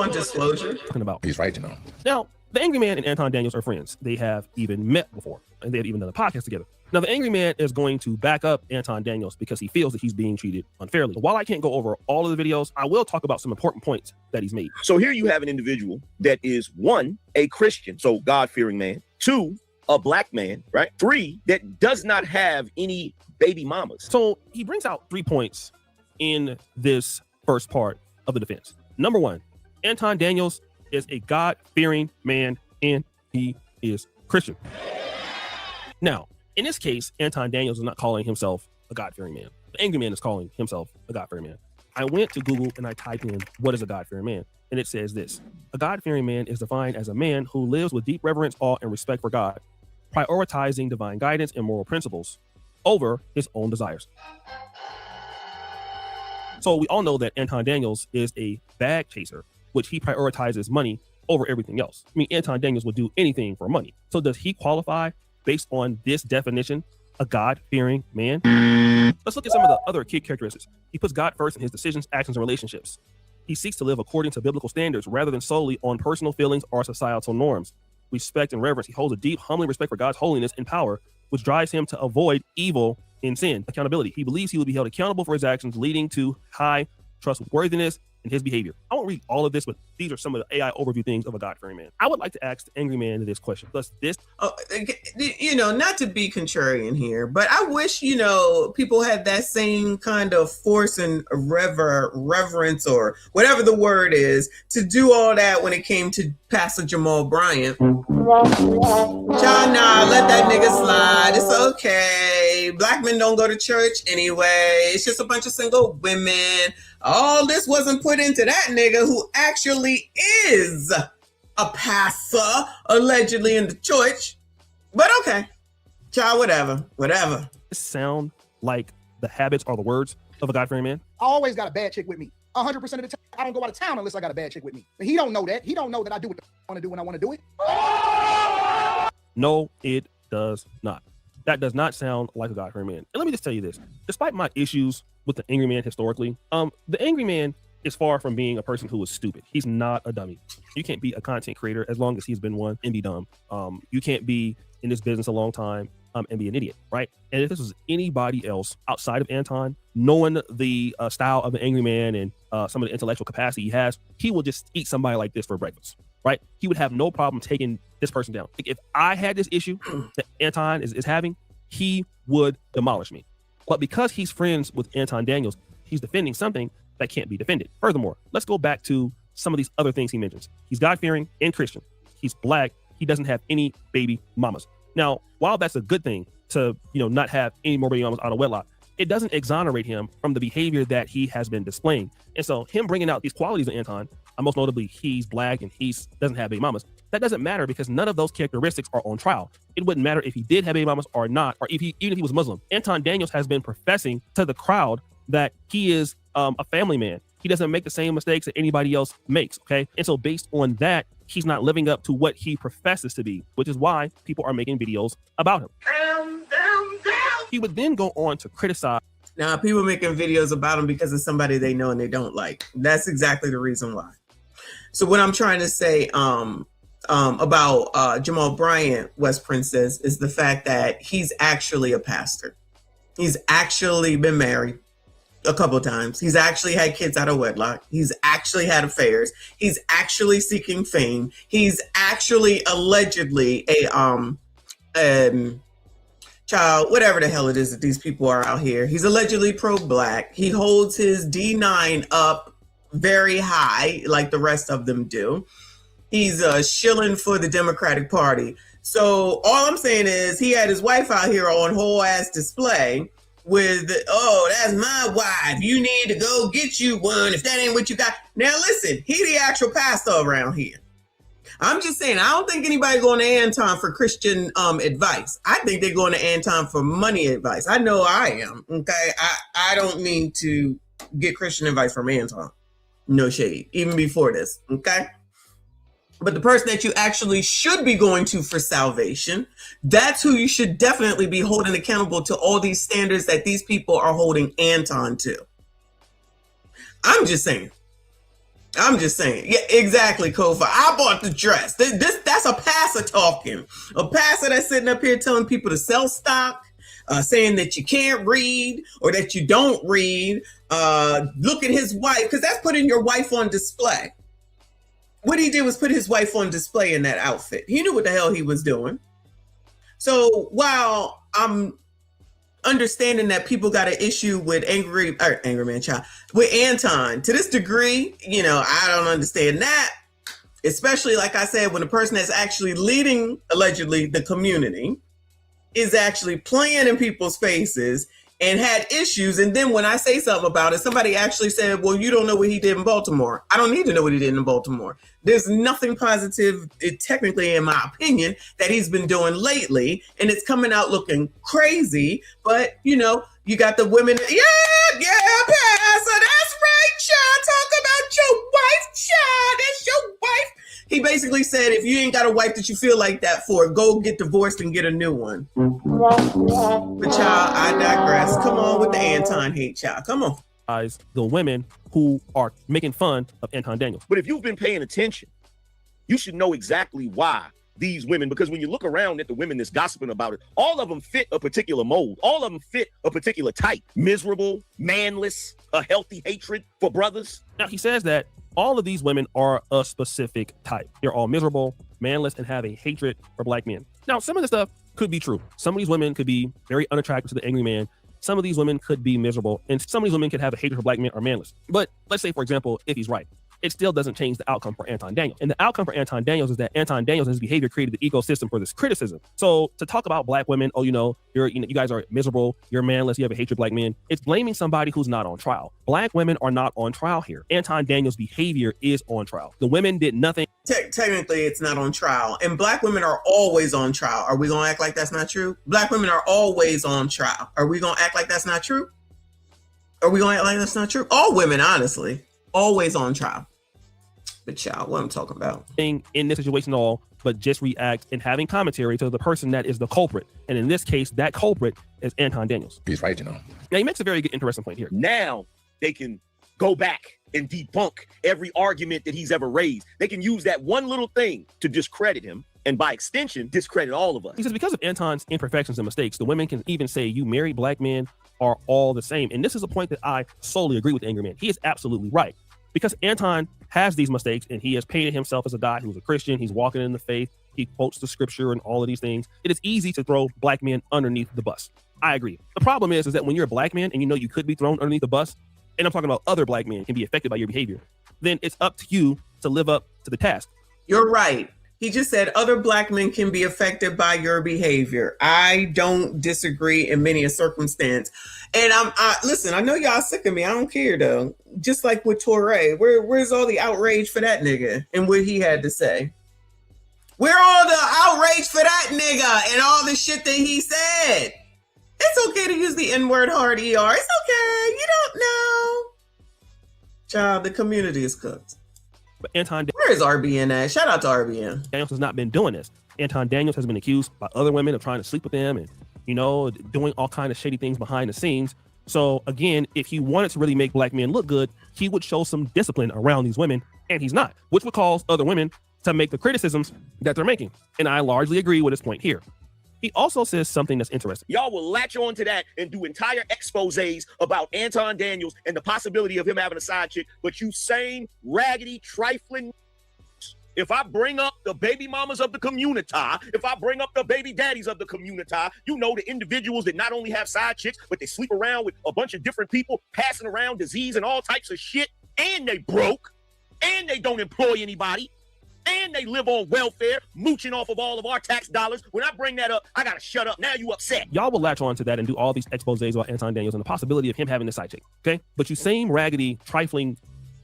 about. He's right, you know. Now, the Angry Man and Anton Daniels are friends. They have even met before, and they've even done a podcast together. Now, the Angry Man is going to back up Anton Daniels because he feels that he's being treated unfairly. While I can't go over all of the videos, I will talk about some important points that he's made. So here you have an individual that is 1, a Christian, so God-fearing man. 2, a black man, right? 3, that does not have any baby mamas. So he brings out 3 points in this first part of the defense. Number 1, Anton Daniels is a God-fearing man and he is Christian. Now, in this case, Anton Daniels is not calling himself a God-fearing man. The Angry Man is calling himself a God-fearing man. I went to Google and I typed in, what is a God-fearing man? And it says this: a God-fearing man is defined as a man who lives with deep reverence, awe, and respect for God, prioritizing divine guidance and moral principles over his own desires. So we all know that Anton Daniels is a bag chaser, which he prioritizes money over everything else. I mean, Anton Daniels would do anything for money. So does he qualify, based on this definition, a God-fearing man? Let's look at some of the other key characteristics. He puts God first in his decisions, actions, and relationships. He seeks to live according to biblical standards rather than solely on personal feelings or societal norms. Respect and reverence. He holds a deep, humbling respect for God's holiness and power, which drives him to avoid evil and sin. Accountability. He believes he will be held accountable for his actions, leading to high trustworthiness in his behavior. I won't read all of this, but these are some of the AI overview things of a God-fearing man. I would like to ask the Angry Man this question. Does this... not to be contrarian here, but I wish, people had that same kind of force and reverence or whatever the word is to do all that when it came to Pastor Jamal Bryant. John, let that nigga slide. It's okay. Black men don't go to church anyway. It's just a bunch of single women. All this wasn't put into that nigga who actually is a pastor, allegedly in the church. But okay, child, whatever. Sound like the habits or the words of a God-fearing man? I always got a bad chick with me. 100% of the time, I don't go out of town unless I got a bad chick with me. But he don't know that. He don't know that I do what I want to do when I want to do it. No, it does not. That does not sound like a God-fearing man. And let me just tell you this. Despite my issues with the Angry Man historically, the Angry Man is far from being a person who is stupid. He's not a dummy. You can't be a content creator as long as he's been one and be dumb. You can't be in this business a long time and be an idiot, right? And if this was anybody else outside of Anton, knowing the style of the Angry Man and some of the intellectual capacity he has, he will just eat somebody like this for breakfast, right? He would have no problem taking this person down. Like, if I had this issue that Anton is having, he would demolish me. But because he's friends with Anton Daniels, he's defending something that can't be defended. Furthermore, let's go back to some of these other things he mentions. He's God-fearing and Christian. He's black. He doesn't have any baby mamas. Now, while that's a good thing to, not have any more baby mamas out of wedlock, it doesn't exonerate him from the behavior that he has been displaying. And so him bringing out these qualities of Anton, most notably, he's black and he doesn't have baby mamas. That doesn't matter because none of those characteristics are on trial. It wouldn't matter if he did have baby mamas or not, or even if he was Muslim. Anton Daniels has been professing to the crowd that he is a family man. He doesn't make the same mistakes that anybody else makes, okay? And so based on that, he's not living up to what he professes to be, which is why people are making videos about him. He would then go on to criticize. Now, people making videos about him because of somebody they know and they don't like. That's exactly the reason why. So what I'm trying to say about Jamal Bryant, West Princess, is the fact that he's actually a pastor. He's actually been married a couple of times. He's actually had kids out of wedlock. He's actually had affairs. He's actually seeking fame. He's actually allegedly a child, whatever the hell it is that these people are out here. He's allegedly pro-black. He holds his D9 up very high, like the rest of them do. He's shilling for the Democratic Party. So all I'm saying is he had his wife out here on whole ass display with, oh, that's my wife. You need to go get you one if that ain't what you got. Now listen, he the actual pastor around here. I'm just saying, I don't think anybody going to Anton for Christian advice. I think they're going to Anton for money advice. I know I am, okay? I don't mean to get Christian advice from Anton. No shade, even before this, okay? But the person that you actually should be going to for salvation, that's who you should definitely be holding accountable to all these standards that these people are holding Anton to. I'm just saying. Yeah, exactly, Kofa. I bought the dress. That's a pastor talking. A pastor that's sitting up here telling people to sell stock, saying that you can't read or that you don't read. Look at his wife, because that's putting your wife on display. What he did was put his wife on display in that outfit. He knew what the hell he was doing. So while I'm understanding that people got an issue with angry man child with Anton to this degree, you know, I don't understand that, especially like I said, when the person that's actually leading allegedly the community is actually playing in people's faces and had issues. And then when I say something about it, somebody actually said, well, you don't know what he did in Baltimore. I don't need to know what he did in Baltimore. There's nothing positive, technically, in my opinion, that he's been doing lately. And it's coming out looking crazy. But, you know, you got the women. Yeah, Pastor, that's right, child. Talk about your wife, child. That's your wife. He basically said, if you ain't got a wife that you feel like that for, go get divorced and get a new one. But child, I digress. Come on with the Anton hate, child. Come on. The women who are making fun of Anton Daniels. But if you've been paying attention, you should know exactly why these women, because when you look around at the women that's gossiping about it, all of them fit a particular mold. All of them fit a particular type. Miserable, manless, a healthy hatred for brothers. Now, he says that all of these women are a specific type. They're all miserable, manless, and have a hatred for black men. Now, some of this stuff could be true. Some of these women could be very unattractive to the angry man. Some of these women could be miserable, and some of these women could have a hatred for black men or manless. But let's say, for example, if he's right, it still doesn't change the outcome for Anton Daniels. And the outcome for Anton Daniels is that Anton Daniels and his behavior created the ecosystem for this criticism. So to talk about black women, oh, you guys are miserable, you're manless, you have a hatred for black men, it's blaming somebody who's not on trial. Black women are not on trial here. Anton Daniels' behavior is on trial. The women did nothing. Technically, it's not on trial. And black women are always on trial. Are we going to act like that's not true? Black women are always on trial. Are we going to act like that's not true? Are we going to act like that's not true? All women, honestly, always on trial. But child, what I'm talking about. In this situation at all, but just react and having commentary to the person that is the culprit. And in this case, that culprit is Anton Daniels. He's right, you know. Now, he makes a very good, interesting point here. Now they can go back and debunk every argument that he's ever raised. They can use that one little thing to discredit him, and by extension, discredit all of us. He says because of Anton's imperfections and mistakes, the women can even say you married black men are all the same. And this is a point that I solely agree with the angry man. He is absolutely right. Because Anton has these mistakes and he has painted himself as a guy who's a Christian, he's walking in the faith, he quotes the scripture and all of these things. It is easy to throw black men underneath the bus. I agree. The problem is that when you're a black man and you know you could be thrown underneath the bus, and I'm talking about other black men can be affected by your behavior, then it's up to you to live up to the task. You're right. He just said other black men can be affected by your behavior. I don't disagree in many a circumstance. And listen, I know y'all sick of me. I don't care though. Just like with Torre, where's all the outrage for that nigga and what he had to say? Where all the outrage for that nigga and all the shit that he said? It's okay to use the N-word hard ER. It's okay. You don't know. Child, the community is cooked. But Anton, where is RBN at? Shout out to RBN. Daniels has not been doing this. Anton Daniels has been accused by other women of trying to sleep with them and, you know, doing all kinds of shady things behind the scenes. So again, if he wanted to really make black men look good, he would show some discipline around these women, and he's not, which would cause other women to make the criticisms that they're making. And I largely agree with his point here. He also says something that's interesting. Y'all will latch on to that and do entire exposés about Anton Daniels and the possibility of him having a side chick, but you same raggedy, trifling. If I bring up the baby mamas of the community, if I bring up the baby daddies of the community, you know, the individuals that not only have side chicks, but they sleep around with a bunch of different people, passing around disease and all types of shit, and they broke, and they don't employ anybody, and they live on welfare, mooching off of all of our tax dollars. When I bring that up, I gotta shut up. Now you upset. Y'all will latch on to that and do all these exposés about Anton Daniels and the possibility of him having a side chick, okay? But you same raggedy, trifling,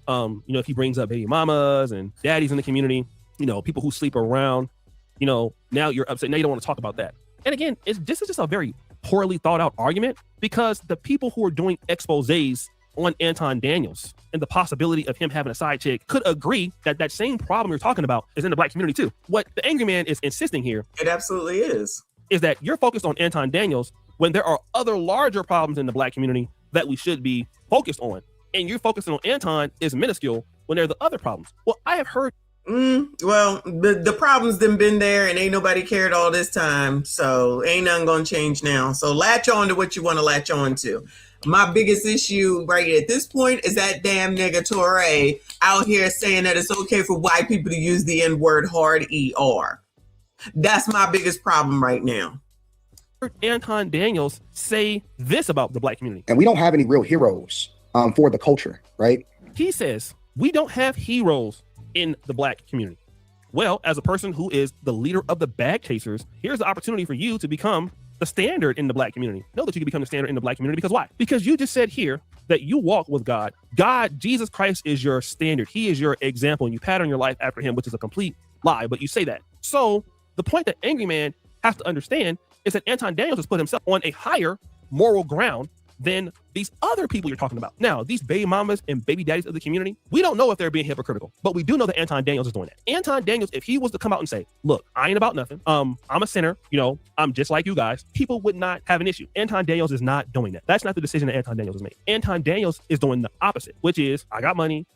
you know, if he brings up baby mamas and daddies in the community, you know, people who sleep around, you know, now you're upset. Now you don't want to talk about that. And again, this is just a very poorly thought out argument, because the people who are doing exposés on Anton Daniels and the possibility of him having a side chick could agree that that same problem you're talking about is in the black community too. What the angry man is insisting here, it absolutely is that you're focused on Anton Daniels when there are other larger problems in the black community that we should be focused on. And you're focusing on Anton is minuscule when there are the other problems. Well, I have heard. Well, the problems done been there and ain't nobody cared all this time. So ain't nothing gonna change now. So latch on to what you want to latch on to. My biggest issue right at this point is that damn nigga Torre out here saying that it's okay for white people to use the N-word hard ER. That's my biggest problem right now. Anton Daniels say this about the black community. And we don't have any real heroes for the culture, right? He says, we don't have heroes in the black community. Well, as a person who is the leader of the bag chasers, here's the opportunity for you to become the standard in the black community. Know that you can become the standard in the black community, because why? Because you just said here that you walk with God. God, Jesus Christ is your standard. He is your example, and you pattern your life after him, which is a complete lie, but you say that. So the point that Angry Man has to understand is that Anton Daniels has put himself on a higher moral ground than these other people you're talking about. Now, these baby mamas and baby daddies of the community, we don't know if they're being hypocritical, but we do know that Anton Daniels is doing that. Anton Daniels, if he was to come out and say, look, I ain't about nothing. I'm a sinner. You know, I'm just like you guys. People would not have an issue. Anton Daniels is not doing that. That's not the decision that Anton Daniels has made. Anton Daniels is doing the opposite, which is, I got money.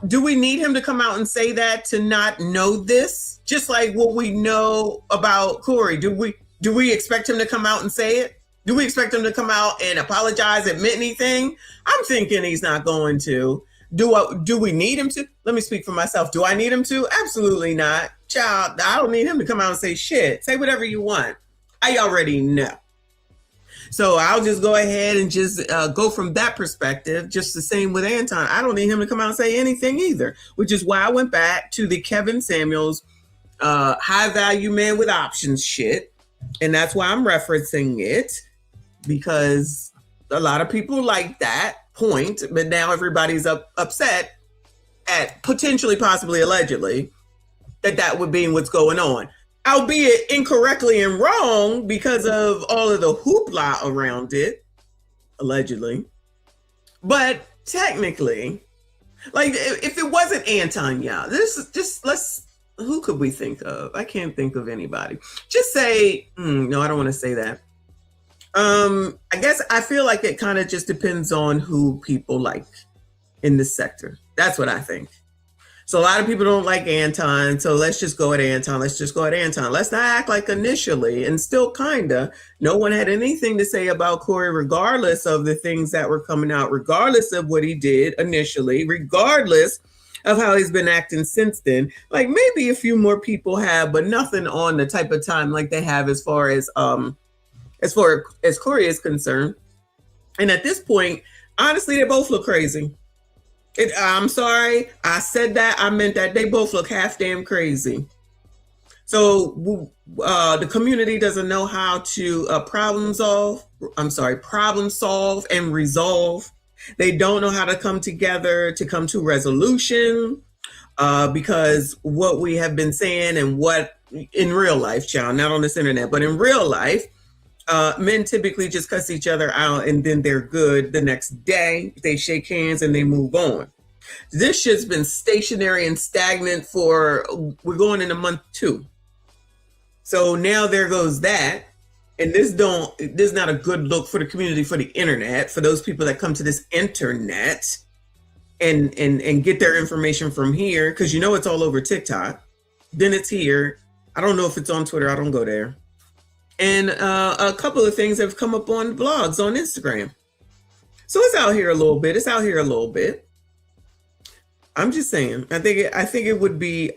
Do we need him to come out and say that to not know this? Just like what we know about Corey. Do we expect him to come out and say it? Do we expect him to come out and apologize, admit anything? I'm thinking he's not going to. Do we need him to? Let me speak for myself. Do I need him to? Absolutely not. Child, I don't need him to come out and say shit. Say whatever you want. I already know. So I'll just go ahead and just go from that perspective. Just the same with Anton. I don't need him to come out and say anything either, which is why I went back to the Kevin Samuels high value man with options shit. And that's why I'm referencing it, because a lot of people like that point, but now everybody's upset at potentially, possibly, allegedly, that would be what's going on. Albeit incorrectly and wrong because of all of the hoopla around it, allegedly. But technically, like, if it wasn't Anton, this is just, who could we think of? I can't think of anybody. Just say, no, I don't want to say that. I guess I feel like it kind of just depends on who people like in this sector. That's what I think. So a lot of people don't like Anton, so let's just go at Anton. Let's not act like initially, and still kinda, no one had anything to say about Corey, regardless of the things that were coming out, regardless of what he did initially, regardless of how he's been acting since then. Like, maybe a few more people have, but nothing on the type of time like they have as far as Corey is concerned. And at this point, honestly, they both look crazy. I'm sorry, I said that, I meant that. They both look half damn crazy. So the community doesn't know how to problem solve and resolve. They don't know how to come together to come to resolution, because what we have been saying and what in real life, child, not on this internet, but in real life, men typically just cuss each other out and then they're good the next day. They shake hands and they move on. This shit's been stationary and stagnant for, we're going into month 2. So now there goes that. And this is not a good look for the community, for the internet, for those people that come to this internet and get their information from here, because you know it's all over TikTok. Then it's here. I don't know if it's on Twitter. I don't go there. And a couple of things have come up on blogs on Instagram. So it's out here a little bit. I'm just saying, I think it would be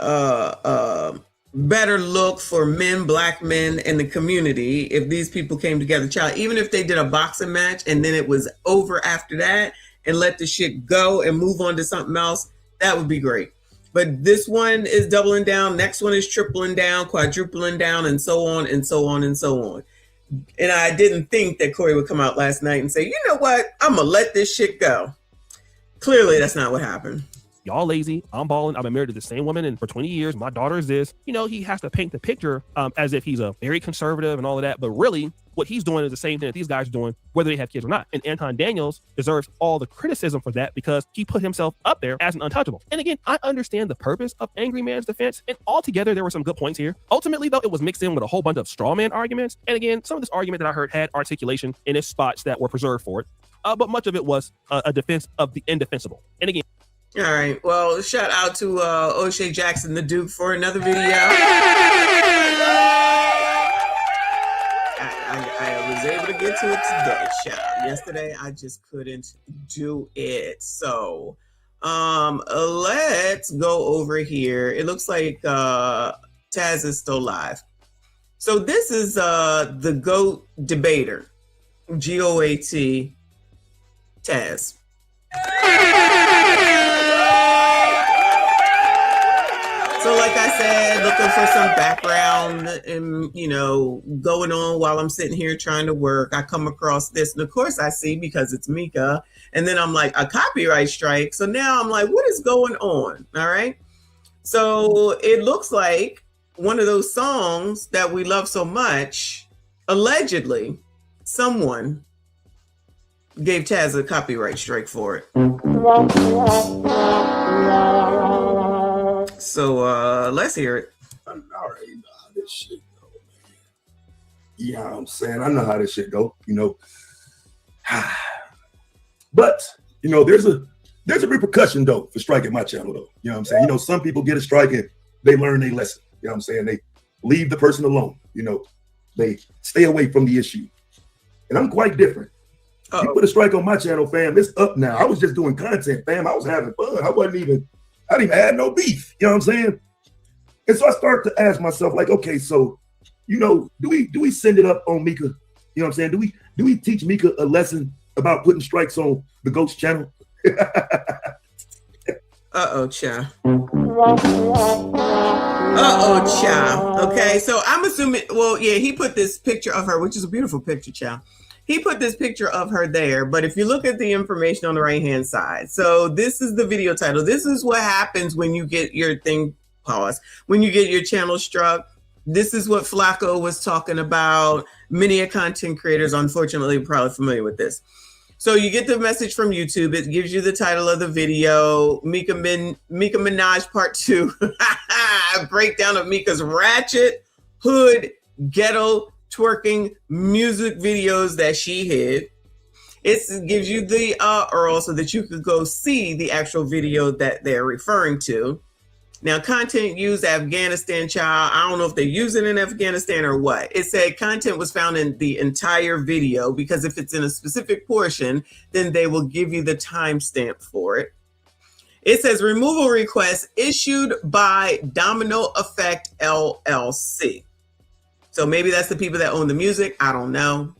better look for men, black men in the community if these people came together, child, even if they did a boxing match and then it was over after that and let the shit go and move on to something else, that would be great. But this one is doubling down, next one is tripling down, quadrupling down, and so on and so on and so on. And I didn't think that Corey would come out last night and say, you know what, I'm gonna let this shit go. Clearly that's not what happened. Y'all lazy. I'm balling. I've been married to the same woman and for 20 years. My daughter is this. You know, he has to paint the picture as if he's a very conservative and all of that. But really, what he's doing is the same thing that these guys are doing, whether they have kids or not. And Anton Daniels deserves all the criticism for that because he put himself up there as an untouchable. And again, I understand the purpose of Angry Man's defense. And altogether, there were some good points here. Ultimately, though, it was mixed in with a whole bunch of straw man arguments. And again, some of this argument that I heard had articulation in its spots that were preserved for it. But much of it was a defense of the indefensible. And again, all right. Well, shout out to O'Shea Jackson, the Duke, for another video. I was able to get to it today, child. Yesterday, I just couldn't do it. So, let's go over here. It looks like Taz is still live. So this is the GOAT debater, GOAT, Taz. So like I said, looking for some background and, you know, going on while I'm sitting here trying to work, I come across this. And of course I see, because it's Micca. And then I'm like, a copyright strike. So now I'm like, what is going on? All right. So it looks like one of those songs that we love so much, allegedly, someone gave Taz a copyright strike for it. So let's hear it. I already know how this shit go, man. You know what I'm saying? I know how this shit go, you know. But, you know, there's a repercussion though for striking my channel though. You know what I'm saying? You know, some people get a strike and they learn their lesson. You know what I'm saying? They leave the person alone, you know. They stay away from the issue. And I'm quite different. You put a strike on my channel, fam, it's up now. I was just doing content, fam. I was having fun. I didn't even have no beef. You know what I'm saying? And so I start to ask myself, like, okay, so, you know, do we send it up on Micca? You know what I'm saying? Do we teach Micca a lesson about putting strikes on the Ghost channel? Child. Child. Okay, so I'm assuming, well, yeah, he put this picture of her, which is a beautiful picture, child. He put this picture of her there, but if you look at the information on the right-hand side, so this is the video title. This is what happens when you get your thing paused, when you get your channel struck. This is what Flacco was talking about. Many content creators, unfortunately, are probably familiar with this. So you get the message from YouTube. It gives you the title of the video, Micca Minaj Part 2, breakdown of Micca's ratchet, hood, ghetto, twerking music videos that she hid. It gives you the URL so that you could go see the actual video that they're referring to. Now, content used Afghanistan, child. I don't know if they use it in Afghanistan or what. It said content was found in the entire video, because if it's in a specific portion, then they will give you the timestamp for it. It says removal request issued by Domino Effect LLC. So maybe that's the people that own the music. I don't know.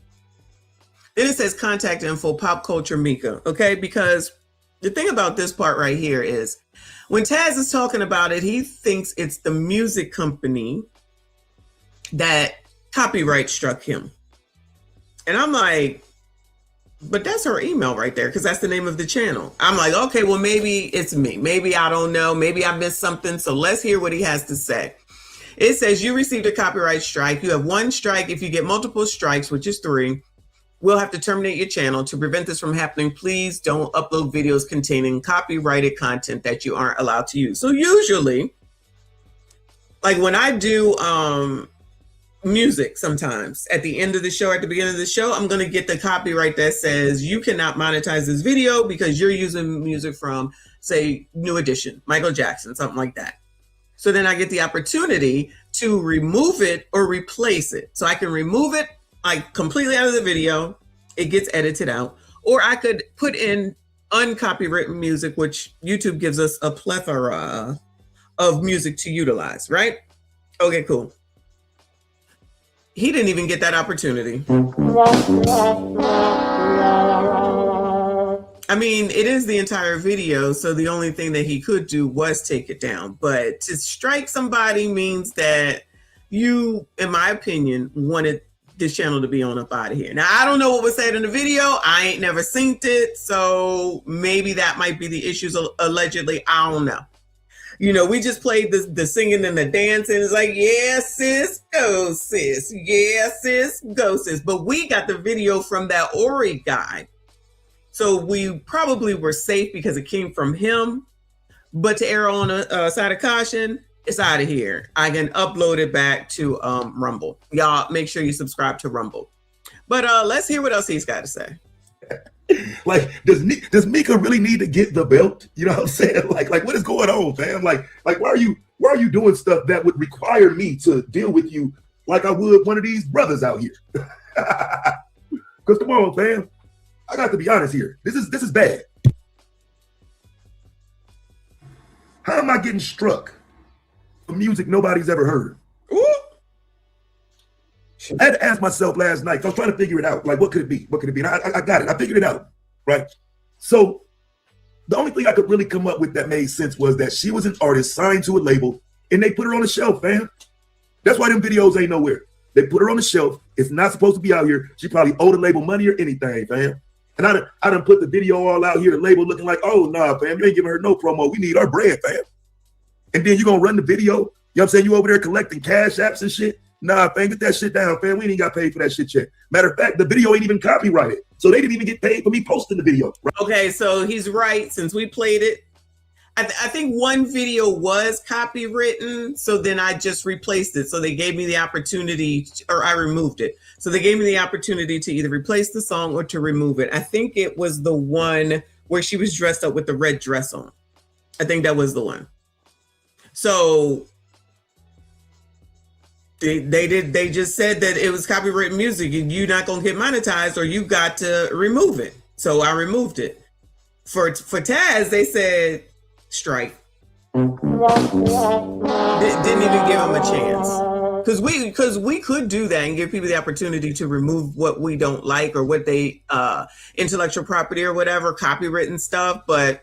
Then it says contact info, pop culture Micca. Okay, because the thing about this part right here is when Taz is talking about it, he thinks it's the music company that copyright struck him. And I'm like, but that's her email right there, because that's the name of the channel. I'm like, okay, well, maybe it's me. Maybe I don't know. Maybe I missed something. So let's hear what he has to say. It says, you received a copyright strike. You have one strike. If you get multiple strikes, which is 3, we'll have to terminate your channel. To prevent this from happening, please don't upload videos containing copyrighted content that you aren't allowed to use. So usually, like when I do music, sometimes at the end of the show, at the beginning of the show, I'm going to get the copyright that says you cannot monetize this video because you're using music from, say, New Edition, Michael Jackson, something like that. So then I get the opportunity to remove it or replace it. So I can remove it like completely out of the video. It gets edited out. Or I could put in uncopywritten music, which YouTube gives us a plethora of music to utilize, right? Okay, cool. He didn't even get that opportunity. I mean, it is the entire video, so the only thing that he could do was take it down. But to strike somebody means that you, in my opinion, wanted this channel to be on up out of here. Now, I don't know what was said in the video. I ain't never seen it, so maybe that might be the issues allegedly. I don't know. You know, we just played the singing and the dancing. It's like, yeah, sis, go, sis. Yeah, sis, go, sis. But we got the video from that Ori guy. So we probably were safe because it came from him. But to err on a side of caution, it's out of here. I can upload it back to Rumble. Y'all make sure you subscribe to Rumble. But let's hear what else he's got to say. Like, does Micca really need to get the belt? You know what I'm saying? Like what is going on, fam? Like why are you doing stuff that would require me to deal with you like I would one of these brothers out here? Because come on, fam. I got to be honest here. This is bad. How am I getting struck for music nobody's ever heard? Ooh. I had to ask myself last night. I was trying to figure it out. Like, what could it be? What could it be? And I got it. I figured it out. Right. So the only thing I could really come up with that made sense was that she was an artist signed to a label and they put her on the shelf, fam. That's why them videos ain't nowhere. They put her on the shelf. It's not supposed to be out here. She probably owed the label money or anything, fam. And I done put the video all out here, the label looking like, oh, nah, fam, you ain't giving her no promo. We need our bread, fam. And then you gonna run the video. You know what I'm saying? You over there collecting cash apps and shit. Nah, fam, get that shit down, fam. We ain't got paid for that shit yet. Matter of fact, the video ain't even copyrighted. So they didn't even get paid for me posting the video. Right? Okay, so he's right. Since we played it, I think one video was copywritten. So then I just replaced it. So they gave me the opportunity, or I removed it. So they gave me the opportunity to either replace the song or to remove it. I think it was the one where she was dressed up with the red dress on. I think that was the one. So they just said that it was copyrighted music and you're not gonna get monetized or you got to remove it. So I removed it. For Taz, they said strike. Didn't even give him a chance. Because we could do that and give people the opportunity to remove what we don't like or what they intellectual property or whatever, copywritten stuff, but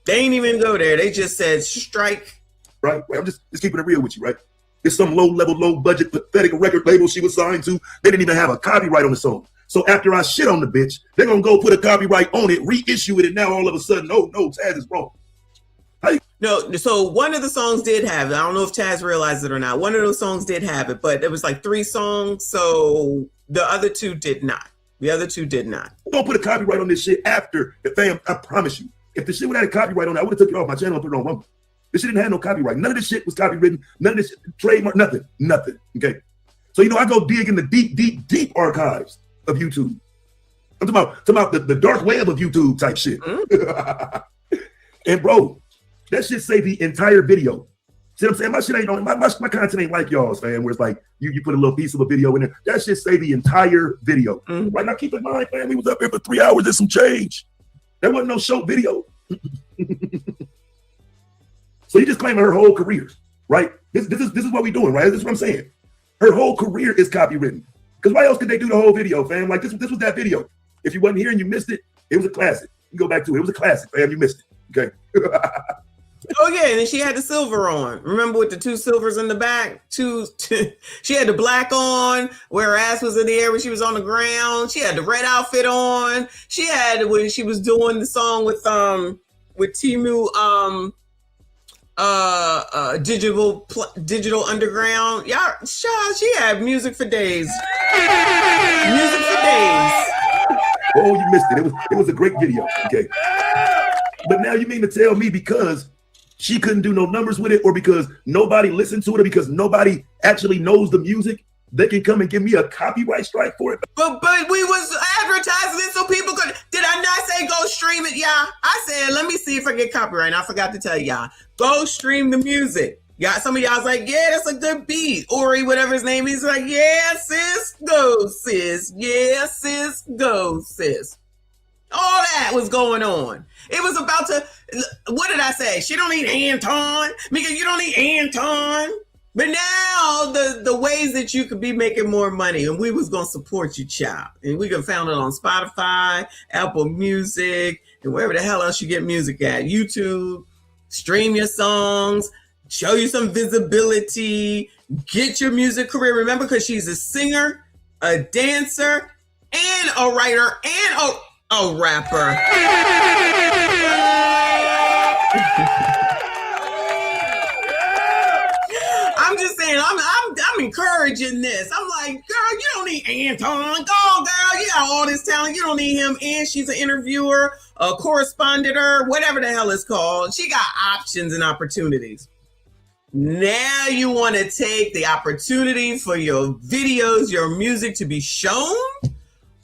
they ain't even go there. They just said strike. Right. I'm just keeping it real with you, right? It's some low-level, low-budget, pathetic record label she was signed to. They didn't even have a copyright on the song. So after I shit on the bitch, they're gonna go put a copyright on it, reissue it, and now all of a sudden, oh no, Taz is wrong. No, so one of the songs did have it. I don't know if Taz realized it or not. One of those songs did have it, but it was like 3 songs, so the other 2 did not. The other 2 did not. We're gonna put a copyright on this shit after the fam. I promise you. If the shit would have had a copyright on it, I would have took it off my channel and put it on Rumble. This shit didn't have no copyright. None of this shit was copywritten. None of this trademark, nothing. Okay. So, you know, I go dig in the deep archives of YouTube. I'm talking about the dark web of YouTube type shit. And bro, that shit say the entire video. See what I'm saying? My shit ain't on my content ain't like y'all's, fam, where it's like you put a little piece of a video in there. That shit say the entire video. Right now, keep in mind, fam, we was up here for 3 hours and some change. There wasn't no short video. So you just claiming her whole career, right? This is what we doing, right? This is what I'm saying. Her whole career is copywritten. Because why else could they do the whole video, fam? Like this was that video. If you wasn't here and you missed it, it was a classic. You go back to it. It was a classic, fam. You missed it. Okay. Oh yeah, and then she had the silver on. Remember with the 2 silvers in the back? She had the black on where her ass was in the air when she was on the ground. She had the red outfit on. She had when she was doing the song with Timu digital underground. Yeah, she had music for days. Music for days. Oh, you missed it. It was a great video. Okay. But now you mean to tell me because she couldn't do no numbers with it, or because nobody listened to it, or because nobody actually knows the music, they can come and give me a copyright strike for it? But we was advertising it so people could. Did I not say go stream it, y'all? I said, let me see if I get copyright. And I forgot to tell y'all, go stream the music. Yeah, some of y'all's like, yeah, that's a good beat. Ori, whatever his name is, like, yeah, sis, go, sis. Yeah, sis, go, sis. All that was going on. It was about to, what did I say? She don't need Anton. Micca, you don't need Anton. But now the ways that you could be making more money, and we was going to support you, child. And we can found it on Spotify, Apple Music, and wherever the hell else you get music at. YouTube, stream your songs, show you some visibility, get your music career. Remember, because she's a singer, a dancer, and a writer, and a rapper. I'm just saying, I'm encouraging this. I'm like, girl, you don't need Anton. Go, girl, you got all this talent. You don't need him. And she's an interviewer, a correspondent, whatever the hell it's called. She got options and opportunities. Now you want to take the opportunity for your videos, your music to be shown?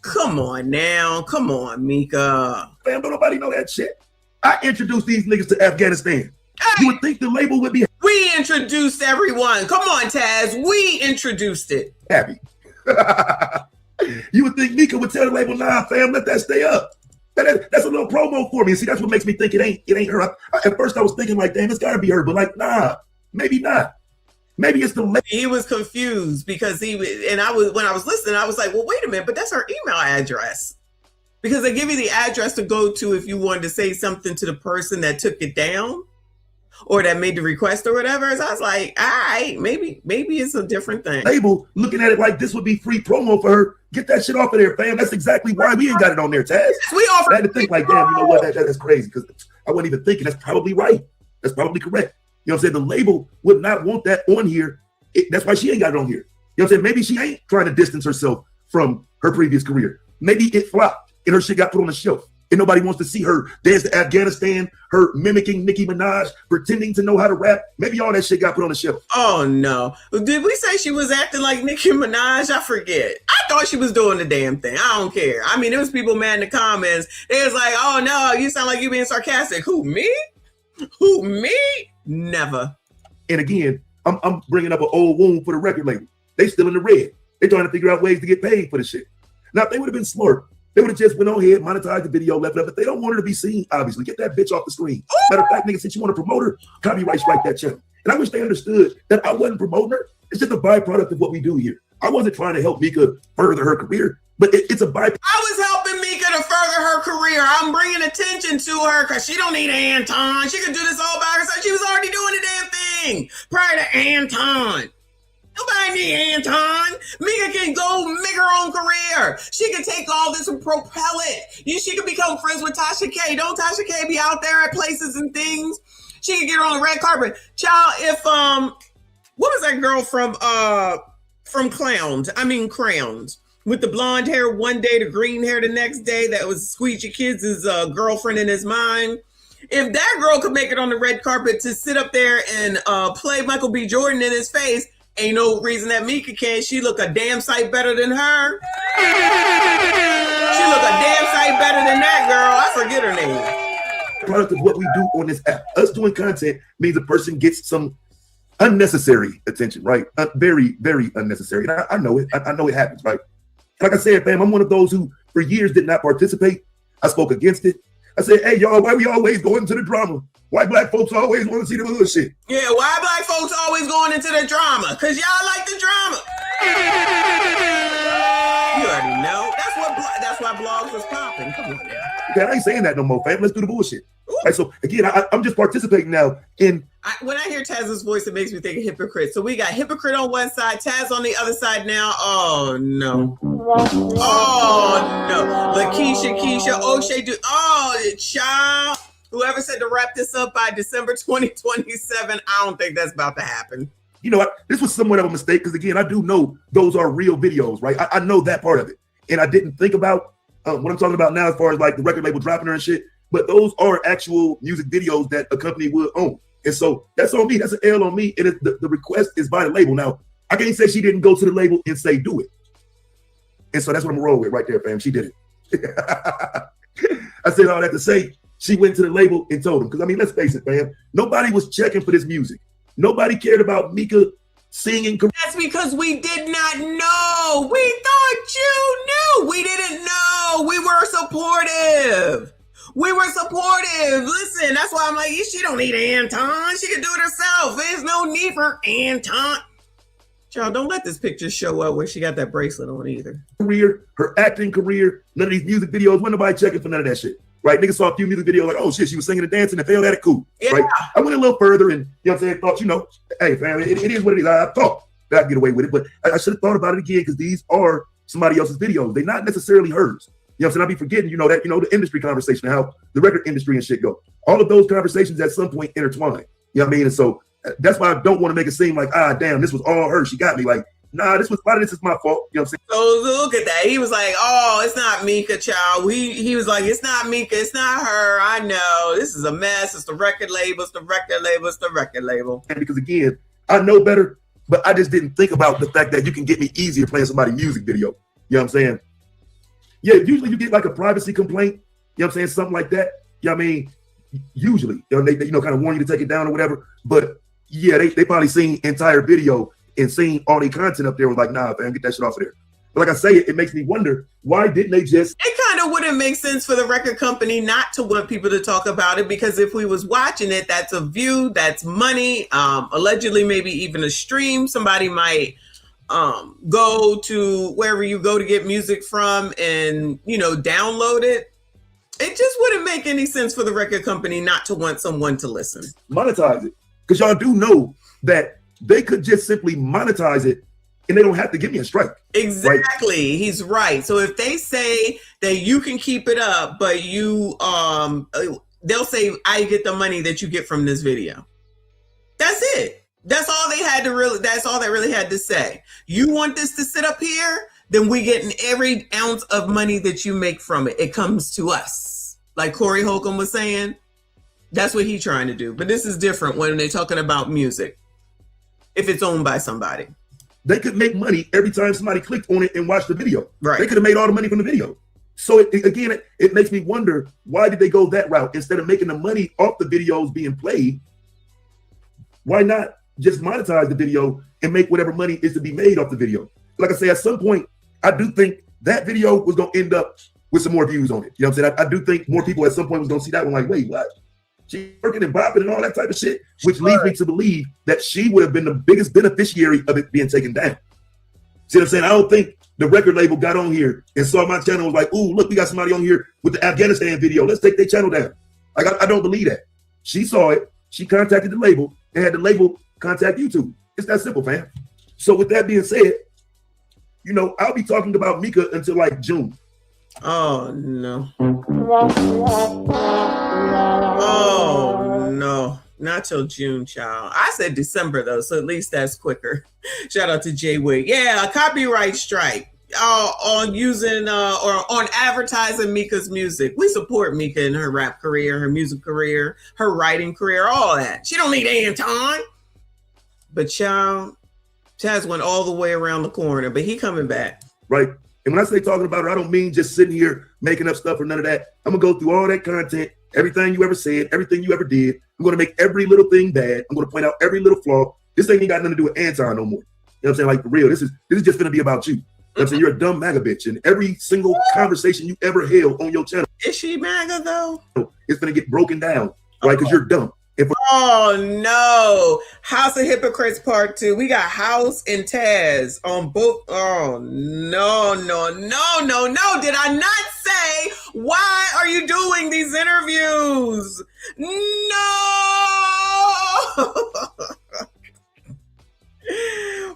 Come on now. Come on, Micca. Fam, don't nobody know that shit. I introduced these niggas to Afghanistan. Hey, you would think the label would be... We introduced everyone. Come on, Taz. We introduced it. Happy. You would think Micca would tell the label, nah, fam, let that stay up. That's a little promo for me. See, that's what makes me think it ain't her. At first I was thinking like, damn, it's gotta be her. But like, nah, maybe not. Maybe it's the label. He was confused because when I was listening, I was like, well, wait a minute, but that's her email address. Because they give you the address to go to if you wanted to say something to the person that took it down or that made the request or whatever. So I was like, all right, maybe it's a different thing. Label looking at it like this would be free promo for her. Get that shit off of there, fam. That's exactly why we ain't got it on there, Taz. We offer. I had to think like, damn, you know what? That's crazy, because I wasn't even thinking. That's probably right. That's probably correct. You know what I'm saying? The label would not want that on here. That's why she ain't got it on here. You know what I'm saying? Maybe she ain't trying to distance herself from her previous career. Maybe it flopped and her shit got put on the shelf. And nobody wants to see her dance to Afghanistan, her mimicking Nicki Minaj, pretending to know how to rap. Maybe all that shit got put on the shelf. Oh, no. Did we say she was acting like Nicki Minaj? I forget. I thought she was doing the damn thing. I don't care. I mean, there was people mad in the comments. They was like, oh, no, you sound like you being sarcastic. Who, me? Who, me? Never. And again, I'm bringing up an old wound for the record label. They still in the red. They trying to figure out ways to get paid for the shit. Now, if they would have been smart, they would have just went on ahead, monetized the video, left it up. But they don't want her to be seen, obviously. Get that bitch off the screen. Matter of fact, nigga, since you want to promote her, copyright strike that channel. And I wish they understood that I wasn't promoting her. It's just a byproduct of what we do here. I wasn't trying to help Micca further her career, but it's a byproduct. I was helping Micca to further her career. I'm bringing attention to her because she don't need Anton. She could do this all by herself. She was already doing the damn thing prior to Anton. Nobody need Anton. Micca can go make her own career. She can take all this and propel it. She can become friends with Tasha K. Don't Tasha K be out there at places and things? She can get her on the red carpet. Child, if what was that girl from Crowns? With the blonde hair one day, the green hair the next day, that was Squeegee Kids' girlfriend in his mind. If that girl could make it on the red carpet to sit up there and play Michael B. Jordan in his face, ain't no reason that Micca can't. She look a damn sight better than her. She look a damn sight better than that girl. I forget her name. Product of what we do on this app. Us doing content means a person gets some unnecessary attention, right? Very, very unnecessary. And I know it. I know it happens, right? Like I said, fam, I'm one of those who for years did not participate. I spoke against it. I said, hey, y'all, why we always going into the drama? Why black folks always want to see the bullshit? Yeah, why black folks always going into the drama? Because y'all like the drama. You already know. That's why blogs was popping. Come on now. Okay, I ain't saying that no more, fam. Let's do the bullshit. Ooh, Right, so again, I'm just participating now in. When I hear Taz's voice, it makes me think of hypocrite. So we got hypocrite on one side, Taz on the other side now. Oh no. Oh no. Lakeisha, Keisha, O'Shea, child. Whoever said to wrap this up by December 2027, I don't think that's about to happen. You know, this was somewhat of a mistake because again, I do know those are real videos, right? I know that part of it, and I didn't think about what I'm talking about now as far as like the record label dropping her and shit. But those are actual music videos that a company would own. And so that's on me. That's an L on me. And the request is by the label. Now, I can't say she didn't go to the label and say, do it. And so that's what I'm rolling with right there, fam. She did it. I said all that to say she went to the label and told them. Because, I mean, let's face it, fam. Nobody was checking for this music. Nobody cared about Micca singing. That's because we did not know. We thought you knew. We didn't know. We were supportive. We were supportive. Listen, that's why I'm like, she don't need Anton. She can do it herself. There's no need for Anton. Y'all, don't let this picture show up where she got that bracelet on either. Career, her acting career, none of these music videos, wasn't nobody checking for none of that shit. Right? Niggas saw a few music videos like, oh shit, she was singing and dancing and failed at it, cool. Yeah. Right? I went a little further and, you know what I'm saying, thought, you know, hey, fam, it is what it is. I thought that I'd get away with it, but I should have thought about it again because these are somebody else's videos. They're not necessarily hers. You know what I'm saying? I'll be forgetting, the industry conversation, how the record industry and shit go. All of those conversations at some point intertwine. You know what I mean? And so that's why I don't want to make it seem like, damn, this was all her. She got me. Like, nah, a lot of this is my fault. You know what I'm saying? So look at that. He was like, oh, it's not Micca, child. He was like, it's not Micca. It's not her. I know. This is a mess. It's the record label. It's the record label. It's the record label. And because again, I know better, but I just didn't think about the fact that you can get me easier playing somebody's music video. You know what I'm saying? Yeah, usually you get like a privacy complaint, you know what I'm saying, something like that. You know what I mean? Usually, they kind of warn you to take it down or whatever. But yeah, they probably seen entire video and seen all the content up there was like, nah, fam, get that shit off of there. But like I say, it makes me wonder, why didn't they just... It kind of wouldn't make sense for the record company not to want people to talk about it, because if we was watching it, that's a view, that's money, allegedly maybe even a stream. Somebody might... go to wherever you go to get music from and, download it. It just wouldn't make any sense for the record company not to want someone to listen. Monetize it. Because y'all do know that they could just simply monetize it and they don't have to give me a strike. Exactly. Right? He's right. So if they say that you can keep it up, but you, they'll say, I get the money that you get from this video. That's it. That's all they really had to say. You want this to sit up here? Then we getting every ounce of money that you make from it. It comes to us. Like Corey Holcomb was saying, that's what he's trying to do. But this is different when they're talking about music. If it's owned by somebody. They could make money every time somebody clicked on it and watched the video. Right. They could have made all the money from the video. So it makes me wonder, why did they go that route? Instead of making the money off the videos being played, why not just monetize the video and make whatever money is to be made off the video? Like I say, at some point, I do think that video was going to end up with some more views on it. You know what I'm saying? I do think more people at some point was going to see that one like, wait, what? She's working and bopping and all that type of shit, which leads me to believe that she would have been the biggest beneficiary of it being taken down. See what I'm saying? I don't think the record label got on here and saw my channel and was like, ooh, look, we got somebody on here with the Afghanistan video. Let's take their channel down. Like, I don't believe that. She saw it. She contacted the label and had the label contact YouTube. It's that simple, fam. So with that being said, I'll be talking about Micca until like June. Oh no. Oh no. Not till June, child. I said December though, so at least that's quicker. Shout out to Jay Wick. Yeah, a copyright strike on using or on advertising Micca's music. We support Micca in her rap career, her music career, her writing career, all that. She don't need Anton. But child, Chaz went all the way around the corner, but he coming back. Right. And when I say talking about her, I don't mean just sitting here making up stuff or none of that. I'm going to go through all that content, everything you ever said, everything you ever did. I'm going to make every little thing bad. I'm going to point out every little flaw. This ain't got nothing to do with Anton no more. You know what I'm saying? Like, for real, this is just going to be about you. You know what I'm saying? You're a dumb MAGA bitch. And every single conversation you ever held on your channel. Is she MAGA though? It's going to get broken down, right? Because you're dumb. Oh no, House of Hypocrites Part 2. We got House and Taz on both. Oh no. Did I not say, why are you doing these interviews? No.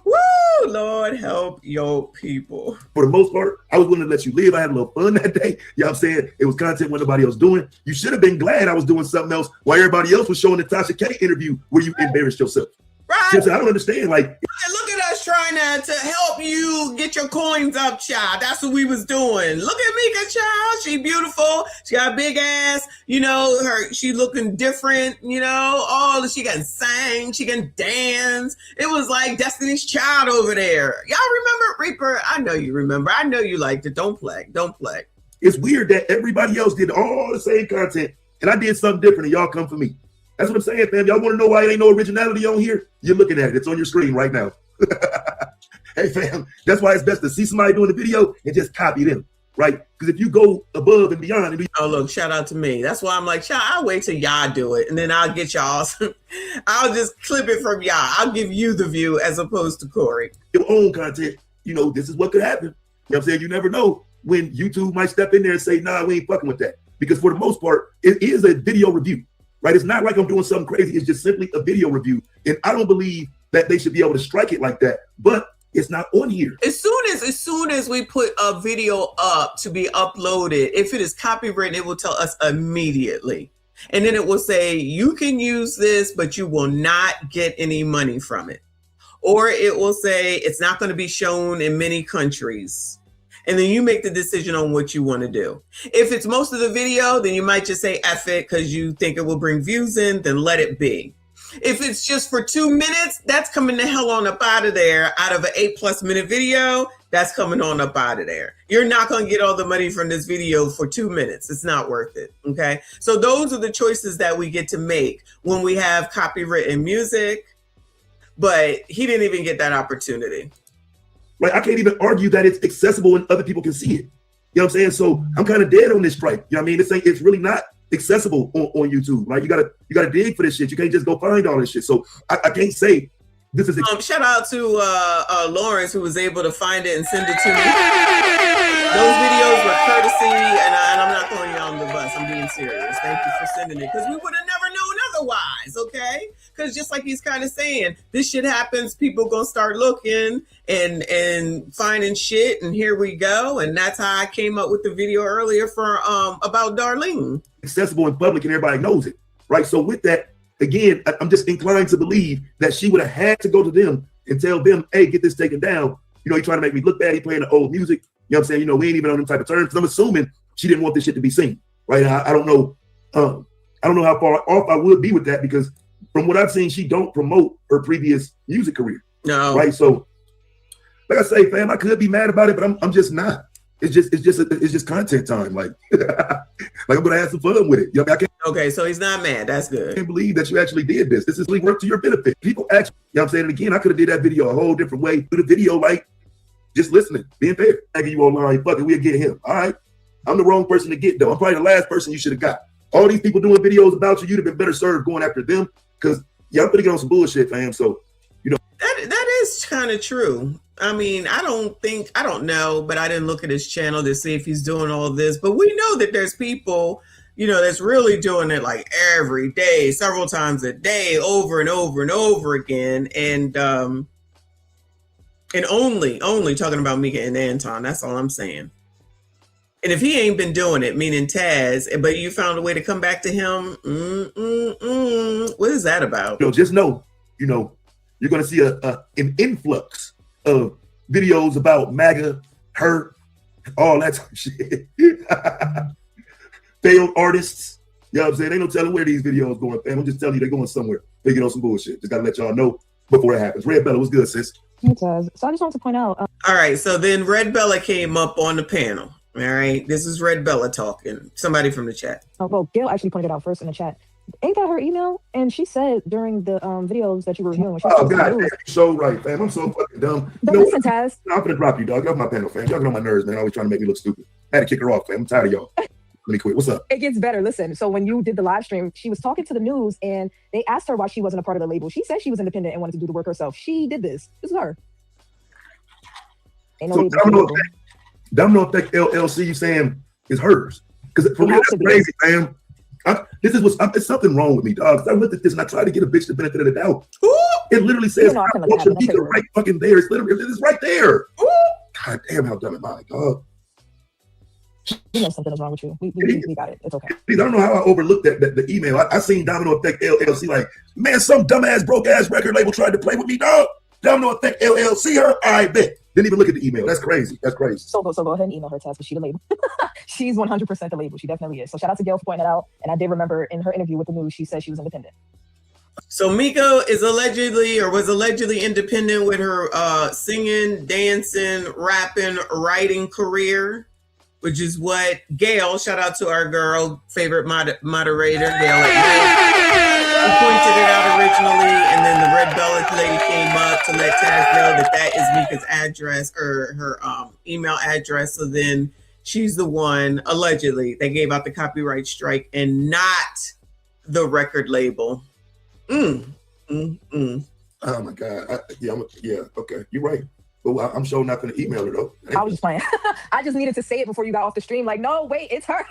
Woo, Lord help your people. For the most part, I was willing to let you live. I had a little fun that day. You know what I'm saying? It was content what nobody else doing. You should have been glad I was doing something else while everybody else was showing the Tasha K interview where you embarrassed yourself. Right. You know, I don't understand. Like, look at us trying to help you get your coins up, child. That's what we was doing. Look at Micca, child. She beautiful. She got a big ass. You know, she looking different. You know, she can sing. She can dance. It was like Destiny's Child over there. Y'all remember Reaper? I know you remember. I know you liked it. Don't play. Don't play. It's weird that everybody else did all the same content and I did something different and y'all come for me. That's what I'm saying, fam. Y'all want to know why there ain't no originality on here? You're looking at it. It's on your screen right now. Hey, fam. That's why it's best to see somebody doing the video and just copy them, right? Because if you go above and beyond. Oh, look, shout out to me. That's why I'm like, I'll wait till y'all do it. And then I'll get y'all. I'll just clip it from y'all. I'll give you the view as opposed to Corey. Your own content, you know, this is what could happen. You know what I'm saying? You never know when YouTube might step in there and say, nah, we ain't fucking with that. Because for the most part, it is a video review. Right? It's not like I'm doing something crazy. It's just simply a video review. And I don't believe that they should be able to strike it like that. But it's not on here. As soon as we put a video up to be uploaded, if it is copywritten, it will tell us immediately. And then it will say, you can use this, but you will not get any money from it. Or it will say, it's not going to be shown in many countries. And then you make the decision on what you want to do. If it's most of the video, then you might just say F it because you think it will bring views in, then let it be. If it's just for 2 minutes, that's coming the hell on up out of there. Out of an 8+ minute video, that's coming on up out of there. You're not going to get all the money from this video for 2 minutes. It's not worth it. Okay. So those are the choices that we get to make when we have copywritten music, but he didn't even get that opportunity. Like, I can't even argue that it's accessible and other people can see it. You know what I'm saying? So I'm kind of dead on this strike. You know what I mean? It's really not accessible on YouTube. Like, you gotta dig for this shit. You can't just go find all this shit. So I can't say this is shout out to Lawrence, who was able to find it and send it to me. Those videos were courtesy, and I'm not throwing you on the bus. I'm being serious. Thank you for sending it, because we would have never known otherwise, okay? Because just like he's kind of saying, this shit happens, people gonna start looking and finding shit, and here we go. And that's how I came up with the video earlier for about Darlene. Accessible in public and everybody knows it, right? So with that, again, I'm just inclined to believe that she would have had to go to them and tell them, hey, get this taken down. You know, you're trying to make me look bad. You're playing the old music. You know what I'm saying? You know, we ain't even on them type of terms. I'm assuming she didn't want this shit to be seen, right? I don't know. I don't know how far off I would be with that, because from what I've seen, she don't promote her previous music career. No. Right. So, like I say, fam, I could be mad about it, but I'm just not. It's just content time. Like, I'm gonna have some fun with it. You know, I can't. Okay, so he's not mad. That's good. I can't believe that you actually did this. This is really work to your benefit. People actually, you know what I'm saying? And again, I could have did that video a whole different way. Do the video like just listening, being fair. Thanking you online, fuck it, we'll get him. All right. I'm the wrong person to get though. I'm probably the last person you should have got. All these people doing videos about you, you'd have been better served going after them, because I'm gonna get on some bullshit, fam. So, you know. That is kind of true. I mean, I don't know, but I didn't look at his channel to see if he's doing all this. But we know that there's people, you know, that's really doing it like every day, several times a day, over and over and over again. And only talking about Micca and Anton. That's all I'm saying. And if he ain't been doing it, meaning Taz, but you found a way to come back to him, what is that about? You know, just know, you know, you're going to see an influx of videos about MAGA, her, all that type of shit. Failed artists. You know what I'm saying? Ain't no telling where these videos going, fam. I'm just telling you they're going somewhere. They get on some bullshit. Just got to let y'all know before it happens. Red Bella, what's good, sis? It does. So I just wanted to point out. All right. So then Red Bella came up on the panel. All right. This is Red Bella talking. Somebody from the chat. Oh, well, Gail actually pointed it out first in the chat. Ain't that her email? And she said during the videos that you were reviewing. Oh, God, you're so right, fam. I'm so fucking dumb. But listen, Taz. I'm going to drop you, dog. Get off my panel, fam. Y'all get on my nerves, man. Always trying to make me look stupid. I had to kick her off, fam. I'm tired of y'all. Let me quit. What's up? It gets better. Listen, so when you did the live stream, she was talking to the news and they asked her why she wasn't a part of the label. She said she was independent and wanted to do the work herself. She did this. This is her. Ain't no Domino Effect LLC, you saying is hers. Because for me, that's crazy, fam. It's something wrong with me, dog. 'Cause I looked at this and I tried to get a bitch the benefit of the doubt. Ooh, it literally says culture media right fucking there. It's right there. Ooh. God damn, how dumb am I, dog? You know something is wrong with you. We got it. It's okay. I don't know how I overlooked the email. I seen Domino Effect LLC like, man, some dumbass broke ass record label tried to play with me, dog. Domino Effect LLC, her, I bet. Didn't even look at the email. That's crazy. That's crazy. So go ahead and email her, Taz, because she's the label. She's 100% the label. She definitely is. So shout out to Gail for pointing that out. And I did remember in her interview with the news, she said she was independent. So Micca is was allegedly independent with her singing, dancing, rapping, writing career, which is what Gail, shout out to our girl, favorite moderator, Gail who pointed it out originally, and then the red belt lady came up to let Taz know that is Micca's address or her email address. So then she's the one, allegedly, that gave out the copyright strike and not the record label. Oh my God. Okay, you're right. But I'm sure not going to email her though. I was just playing. I just needed to say it before you got off the stream. Like, no, wait, it's her.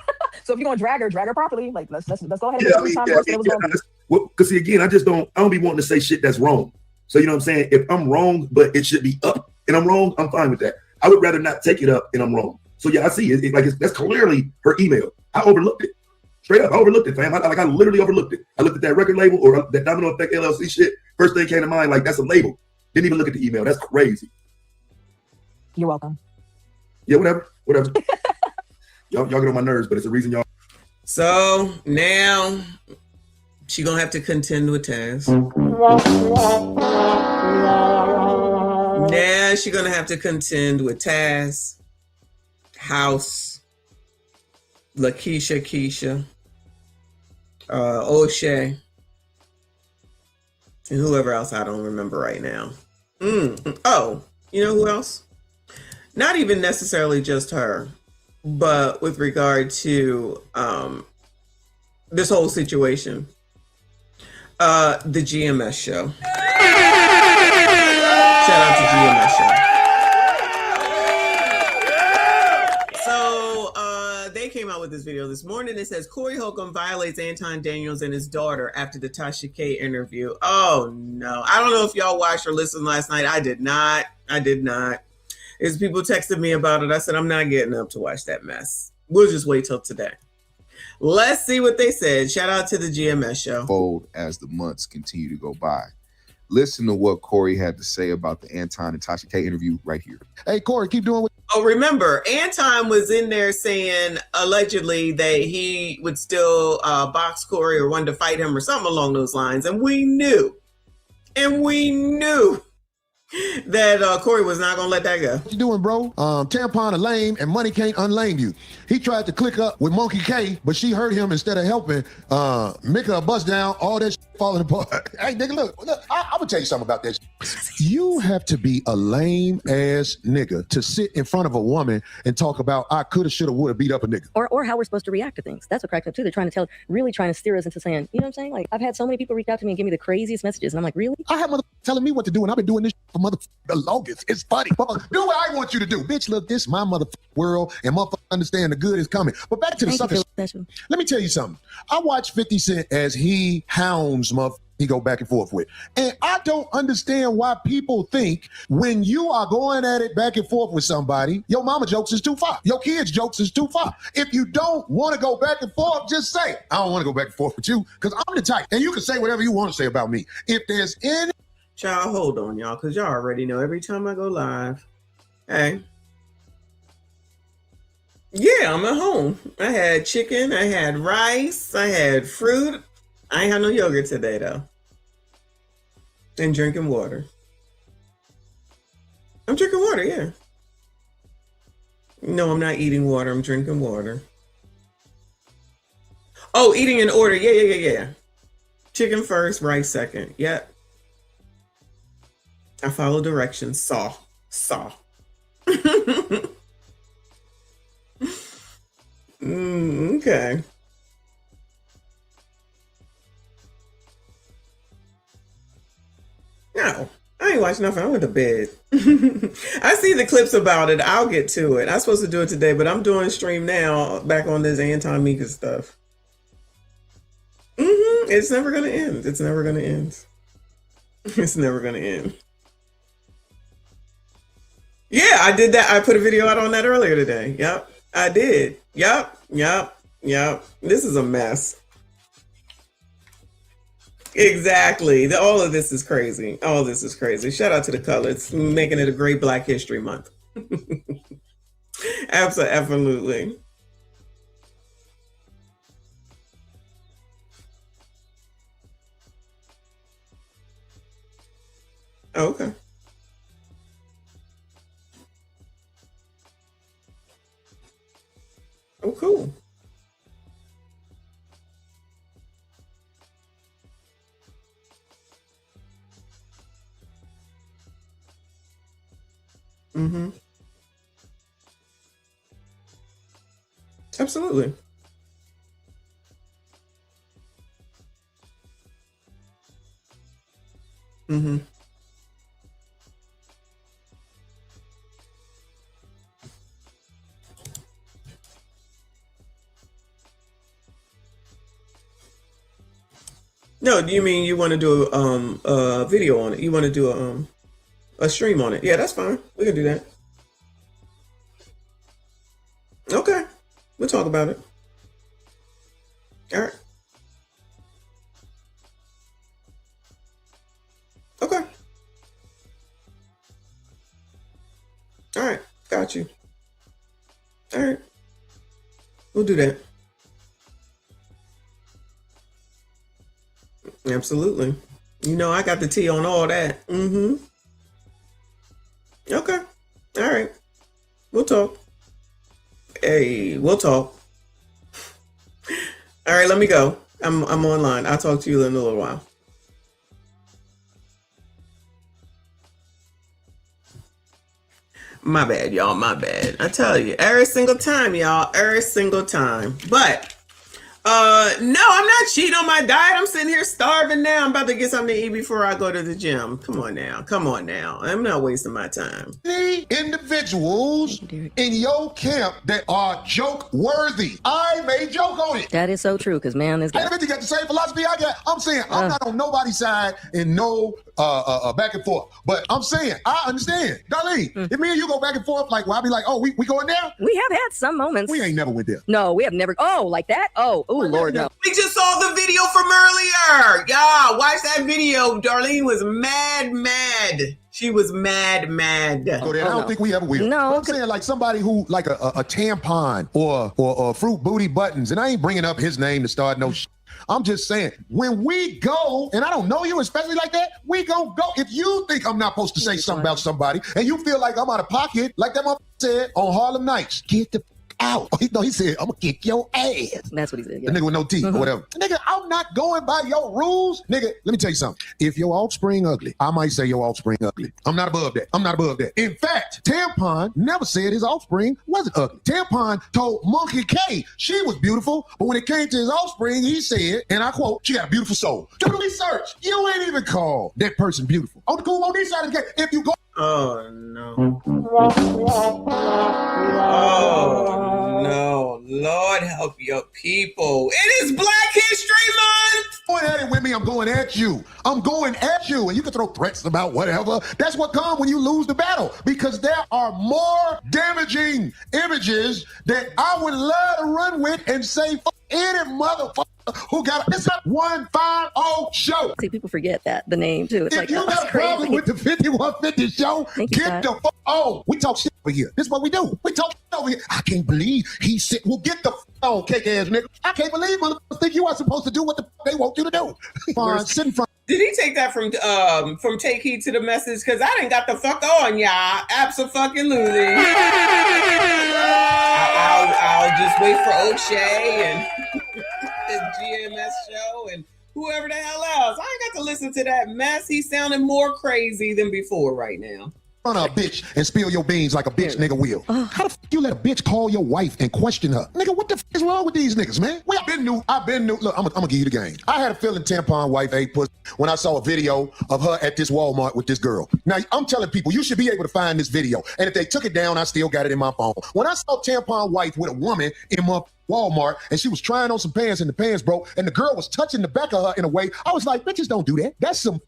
So if you're gonna drag her properly. Like, let's go ahead and because see, again, I don't be wanting to say shit that's wrong. So you know what I'm saying? If I'm wrong, but it should be up, and I'm wrong, I'm fine with that. I would rather not take it up and I'm wrong. So yeah, I see it. That's clearly her email. I overlooked it. Straight up, I overlooked it, fam. I literally overlooked it. I looked at that record label or that Domino Effect LLC shit. First thing came to mind, like, that's a label. Didn't even look at the email. That's crazy. You're welcome. Yeah, whatever. y'all get on my nerves, but it's the reason y'all. So now she gonna have to contend with Taz. Now she gonna have to contend with Taz, House, Keisha, O'Shea, and whoever else I don't remember right now. Oh, you know who else? Not even necessarily just her, but with regard to this whole situation, the GMS show. Shout out to GMS show. So they came out with this video this morning. It says Corey Holcomb violates Anton Daniels and his daughter after the Tasha K interview. Oh no. I don't know if y'all watched or listened last night. I did not. As people texted me about it, I said, I'm not getting up to watch that mess. We'll just wait till today. Let's see what they said. Shout out to the GMS show. Fold as the months continue to go by. Listen to what Corey had to say about the Anton and Tasha K interview right here. Hey, Corey, keep doing what. Oh, remember, Anton was in there saying allegedly that he would still box Corey or wanted to fight him or something along those lines. And we knew that Corey was not gonna let that go. What you doing, bro? Tampon a lame and money can't unlame you. He tried to click up with Monkey K, but she hurt him instead of helping. Micca a bust down, all that shit falling apart. Hey, nigga, look, I'm gonna tell you something about that shit. You have to be a lame ass nigga to sit in front of a woman and talk about I coulda, shoulda, woulda beat up a nigga. Or how we're supposed to react to things. That's what cracked up too. They're trying to really trying to steer us into saying, you know what I'm saying? Like, I've had so many people reach out to me and give me the craziest messages, and I'm like, really? I have motherfuckers telling me what to do, and I've been doing this for the longest. It's funny. Do what I want you to do. Bitch, look, this is my motherfucking world, and motherfucker understand the good is coming. But back to the sucker. Let me tell you something. I watch 50 Cent as he hounds motherfuckers he go back and forth with. And I don't understand why people think when you are going at it back and forth with somebody, your mama jokes is too far. Your kids jokes is too far. If you don't want to go back and forth, just say, I don't want to go back and forth with you because I'm the type. And you can say whatever you want to say about me. If there's any... Child, hold on, y'all, because y'all already know every time I go live, hey, yeah, I'm at home. I had chicken, I had rice, I had fruit. I ain't had no yogurt today, though. And drinking water. I'm drinking water, yeah. No, I'm not eating water. I'm drinking water. Oh, eating in order. Yeah. Chicken first, rice second. Yep. I follow directions. Saw. Okay. No, I ain't watching nothing. I went to bed. I see the clips about it. I'll get to it. I was supposed to do it today, but I'm doing a stream now back on this Anton Micca stuff. It's never gonna end. It's never gonna end. It's never gonna end. Yeah, I did that. I put a video out on that earlier today. Yep, I did. Yep. This is a mess. Exactly. All of this is crazy. All this is crazy. Shout out to the colors, making it a great Black History Month. Absolutely. Oh, okay. Oh, cool. Mm-hmm. Absolutely. Mm-hmm. No, do you mean you want to do a video on it? You want to do a stream on it? Yeah, that's fine. We can do that. Okay. We'll talk about it. All right. Okay. All right. Got you. All right. We'll do that. Absolutely. You know, I got the tea on all that. Mm-hmm. Okay. All right. We'll talk. Hey, we'll talk. All right, let me go. I'm online. I'll talk to you in a little while. My bad, y'all. My bad. I tell you, every single time, y'all. Every single time. But no, I'm not cheating on my diet. I'm sitting here starving now. I'm about to get something to eat before I go to the gym. Come on now. Come on now. I'm not wasting my time. The individuals in your camp that are joke worthy. I may joke on it. That is so true, because man, this guy. I you got the same philosophy I got. I'm saying I'm not on nobody's side and no back and forth. But I'm saying I understand. Darlene, if me and you go back and forth, like, well, I'll be like, oh, we going there? We have had some moments. We ain't never went there. No, we have never. Oh, like that? Oh, Lord, no. We just saw the video from earlier. Y'all, watch that video. Darlene was mad. She was mad. Go there. I don't think we ever will. No. I'm saying like somebody who like a tampon or fruit booty buttons, and I ain't bringing up his name to start no shit. I'm just saying, when we go, and I don't know you, especially like that, we gon' go. If you think I'm not supposed to say something about somebody, and you feel like I'm out of pocket, like that motherfucker said on Harlem Nights, get the out. He said, I'm gonna kick your ass. That's what he said. Yeah. The nigga with no teeth or whatever. Nigga, I'm not going by your rules. Nigga, let me tell you something. If your offspring ugly, I might say your offspring ugly. I'm not above that. In fact, Tampon never said his offspring wasn't ugly. Tampon told Monkey K she was beautiful, but when it came to his offspring, he said, and I quote, she got a beautiful soul. Do the research. You ain't even called that person beautiful. On the cool on this side of the game, if you go. Oh no. Oh no. Lord help your people. It is Black History Month. Going at it with me, I'm going at you. And you can throw threats about whatever. That's what comes when you lose the battle. Because there are more damaging images that I would love to run with and say, fuck any motherfucker who got this 150 show. See, people forget that, the name too. It's if like, you got a problem with the 5150 show, get the fuck on. We talk shit over here. This is what we do. We talk shit over here. I can't believe he said, well, get the fuck on, cake ass nigga. I can't believe motherfuckers think you are supposed to do what the fuck they want you to do. Sit in front. Did he take that from Take Heed to the Message? Because I didn't got the fuck on, y'all. Abso-fucking-lutely. I'll just wait for O'Shea and his GMS show and whoever the hell else. I ain't got to listen to that mess. He's sounding more crazy than before right now. front of a bitch and spill your beans like a bitch nigga will. How the fuck you let a bitch call your wife and question her? Nigga, what the fuck is wrong with these niggas, man? Well, I've been new. Look, I'm gonna give you the game. I had a feeling tampon wife ate pussy when I saw a video of her at this Walmart with this girl. Now, I'm telling people, you should be able to find this video. And if they took it down, I still got it in my phone. When I saw tampon wife with a woman in my Walmart and she was trying on some pants and the pants broke and the girl was touching the back of her in a way, I was like, bitches don't do that. That's some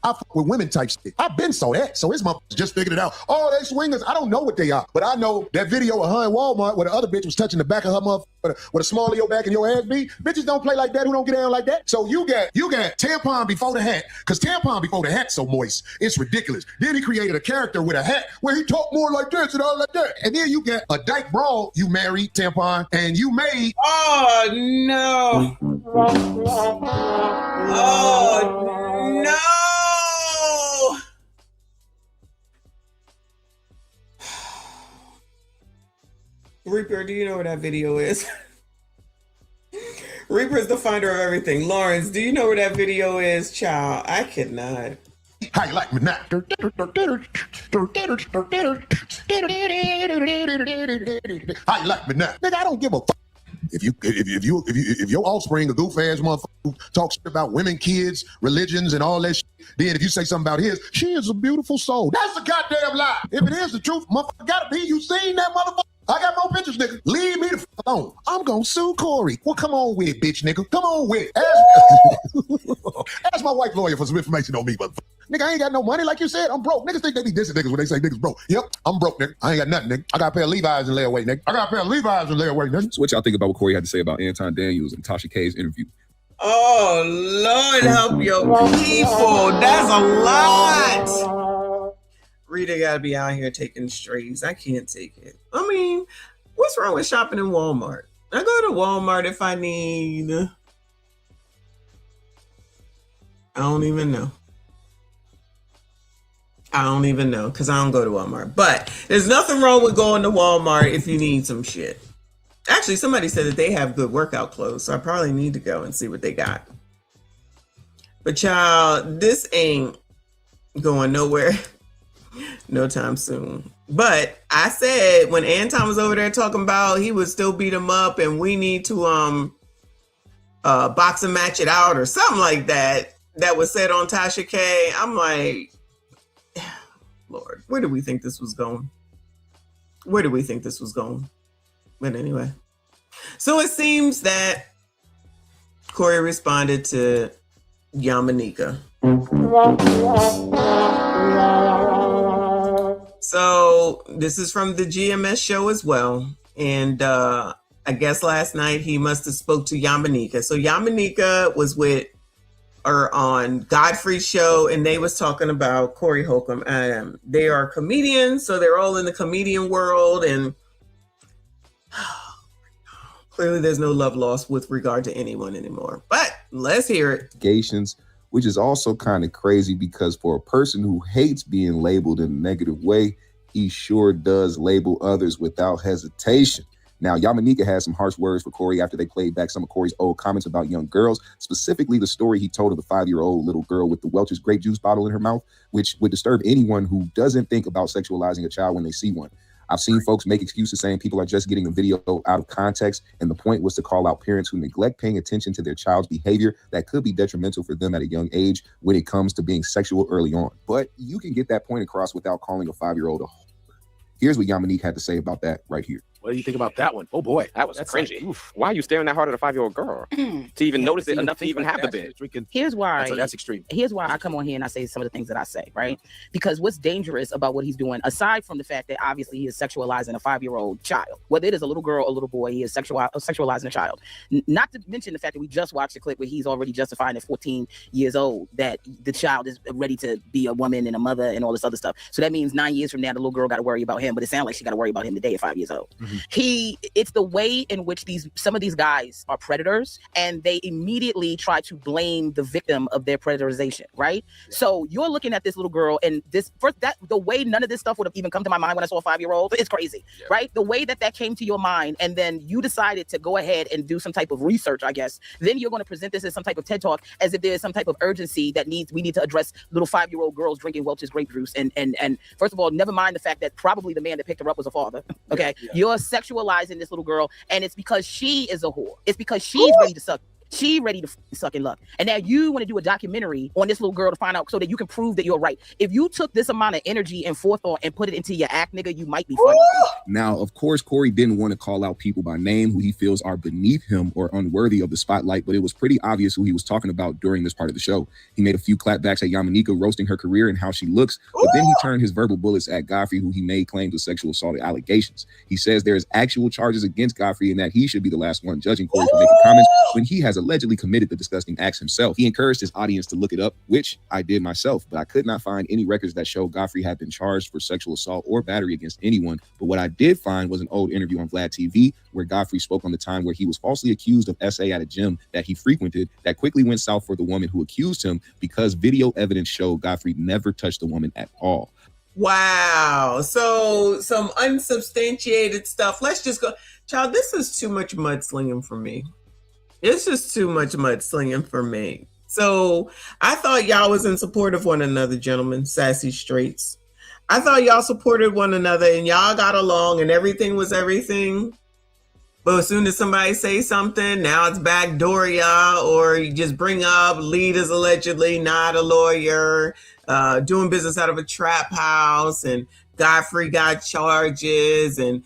I fuck with women type shit. I've been saw that. So his motherfuckers just figured it out. Oh, they swingers. I don't know what they are. But I know that video of her in Walmart where the other bitch was touching the back of her motherfucker with a small of your back and your ass beat. Bitches don't play like that who don't get down like that. So you got tampon before the hat. Because tampon before the hat's so moist. It's ridiculous. Then he created a character with a hat where he talked more like this and all like that. And then you got a dyke brawl you married, tampon, and you made. Oh, no. Oh, no. Reaper, do you know where that video is? Reaper is the finder of everything. Lawrence, do you know where that video is, child? I cannot. How you like me now? How you like me now? Nigga, I don't give a fuck. If your offspring a goof ass motherfucker who talks shit about women, kids, religions, and all that shit, then if you say something about his, she is a beautiful soul. That's a goddamn lie. If it is the truth, motherfucker gotta be. You seen that motherfucker? I got more pictures, nigga. Leave me the fuck alone. I'm gonna sue Corey. Well, come on with it, bitch, nigga. Come on with it. Ask my wife lawyer for some information on me, motherfucker. Nigga, I ain't got no money, like you said. I'm broke. Niggas think they be dissing niggas when they say niggas broke. Yep, I'm broke, nigga. I ain't got nothing, nigga. I got a pair of Levi's and lay away, nigga. Nigga. So what y'all think about what Corey had to say about Anton Daniels and Tasha K's interview? Oh, Lord, help your people. That's a lot. Rita gotta be out here taking strays. I can't take it. I mean, what's wrong with shopping in Walmart? I go to Walmart if I need. I don't even know. Because I don't go to Walmart. But there's nothing wrong with going to Walmart if you need some shit. Actually, somebody said that they have good workout clothes, so I probably need to go and see what they got. But child, this ain't going nowhere no time soon. But I said when Anton was over there talking about he would still beat him up and we need to box and match it out or something like that was said on Tasha K. I'm like, Lord, where do we think this was going? But anyway, so it seems that Corey responded to Yamika. So this is from the GMS show as well. And I guess last night he must have spoke to Yamika. So Yamika was with her on Godfrey's show and they was talking about Corey Holcomb. They are comedians, so they're all in the comedian world, and clearly there's no love lost with regard to anyone anymore. But let's hear it. Which is also kind of crazy because for a person who hates being labeled in a negative way, he sure does label others without hesitation. Now, Yamika had some harsh words for Corey after they played back some of Corey's old comments about young girls, specifically the story he told of the 5-year-old little girl with the Welch's grape juice bottle in her mouth, which would disturb anyone who doesn't think about sexualizing a child when they see one. I've seen folks make excuses saying people are just getting a video out of context, and the point was to call out parents who neglect paying attention to their child's behavior that could be detrimental for them at a young age when it comes to being sexual early on. But you can get that point across without calling a 5-year-old a whore. Here's what Yamika had to say about that right here. What do you think about that one? Oh boy, that was cringy. Like, why are you staring that hard at a 5-year-old girl to even notice it enough to even have the bit? Here's why. That's extreme. Here's why I come on here and I say some of the things that I say, right? Because what's dangerous about what he's doing, aside from the fact that obviously he is sexualizing a 5-year-old child, whether it is a little girl or a little boy, he is sexualizing a child. Not to mention the fact that we just watched a clip where he's already justifying at 14 years old that the child is ready to be a woman and a mother and all this other stuff. So that means 9 years from now, the little girl got to worry about him, but it sounds like she got to worry about him today at 5 years old. It's the way in which some of these guys are predators, and they immediately try to blame the victim of their predatorization, right? So you're looking at this little girl, and the way none of this stuff would have even come to my mind when I saw a 5-year-old, it's crazy, right? The way that came to your mind, and then you decided to go ahead and do some type of research, I guess. Then you're going to present this as some type of TED Talk, as if there's some type of urgency that we need to address little 5-year-old girls drinking Welch's grape juice. And first of all, never mind the fact that probably the man that picked her up was a father. Okay, you're sexualizing this little girl, and it's because she is a whore. It's because she's ready to suck. She ready to suck in luck. And now you want to do a documentary on this little girl to find out so that you can prove that you're right. If you took this amount of energy and forethought and put it into your act, nigga, you might be funny. Now, of course, Corey didn't want to call out people by name who he feels are beneath him or unworthy of the spotlight, but it was pretty obvious who he was talking about during this part of the show. He made a few clapbacks at Yamika, roasting her career and how she looks, but then he turned his verbal bullets at Godfrey, who he made claims of sexual assault allegations. He says there is actual charges against Godfrey and that he should be the last one judging Corey for making comments when he has allegedly committed the disgusting acts himself. He encouraged his audience to look it up, which I did myself, but I could not find any records that show Godfrey had been charged for sexual assault or battery against anyone. But what I did find was an old interview on Vlad TV where Godfrey spoke on the time where he was falsely accused of SA at a gym that he frequented that quickly went south for the woman who accused him because video evidence showed Godfrey never touched the woman at all. Wow. So some unsubstantiated stuff. Let's just go. Child, this is too much mudslinging for me. It's just too much mudslinging for me. So I thought y'all was in support of one another, gentlemen, sassy straights. I thought y'all supported one another and y'all got along and everything was everything. But as soon as somebody say something, now it's backdoor y'all, or you just bring up lead is allegedly not a lawyer, doing business out of a trap house, and Godfrey got charges, and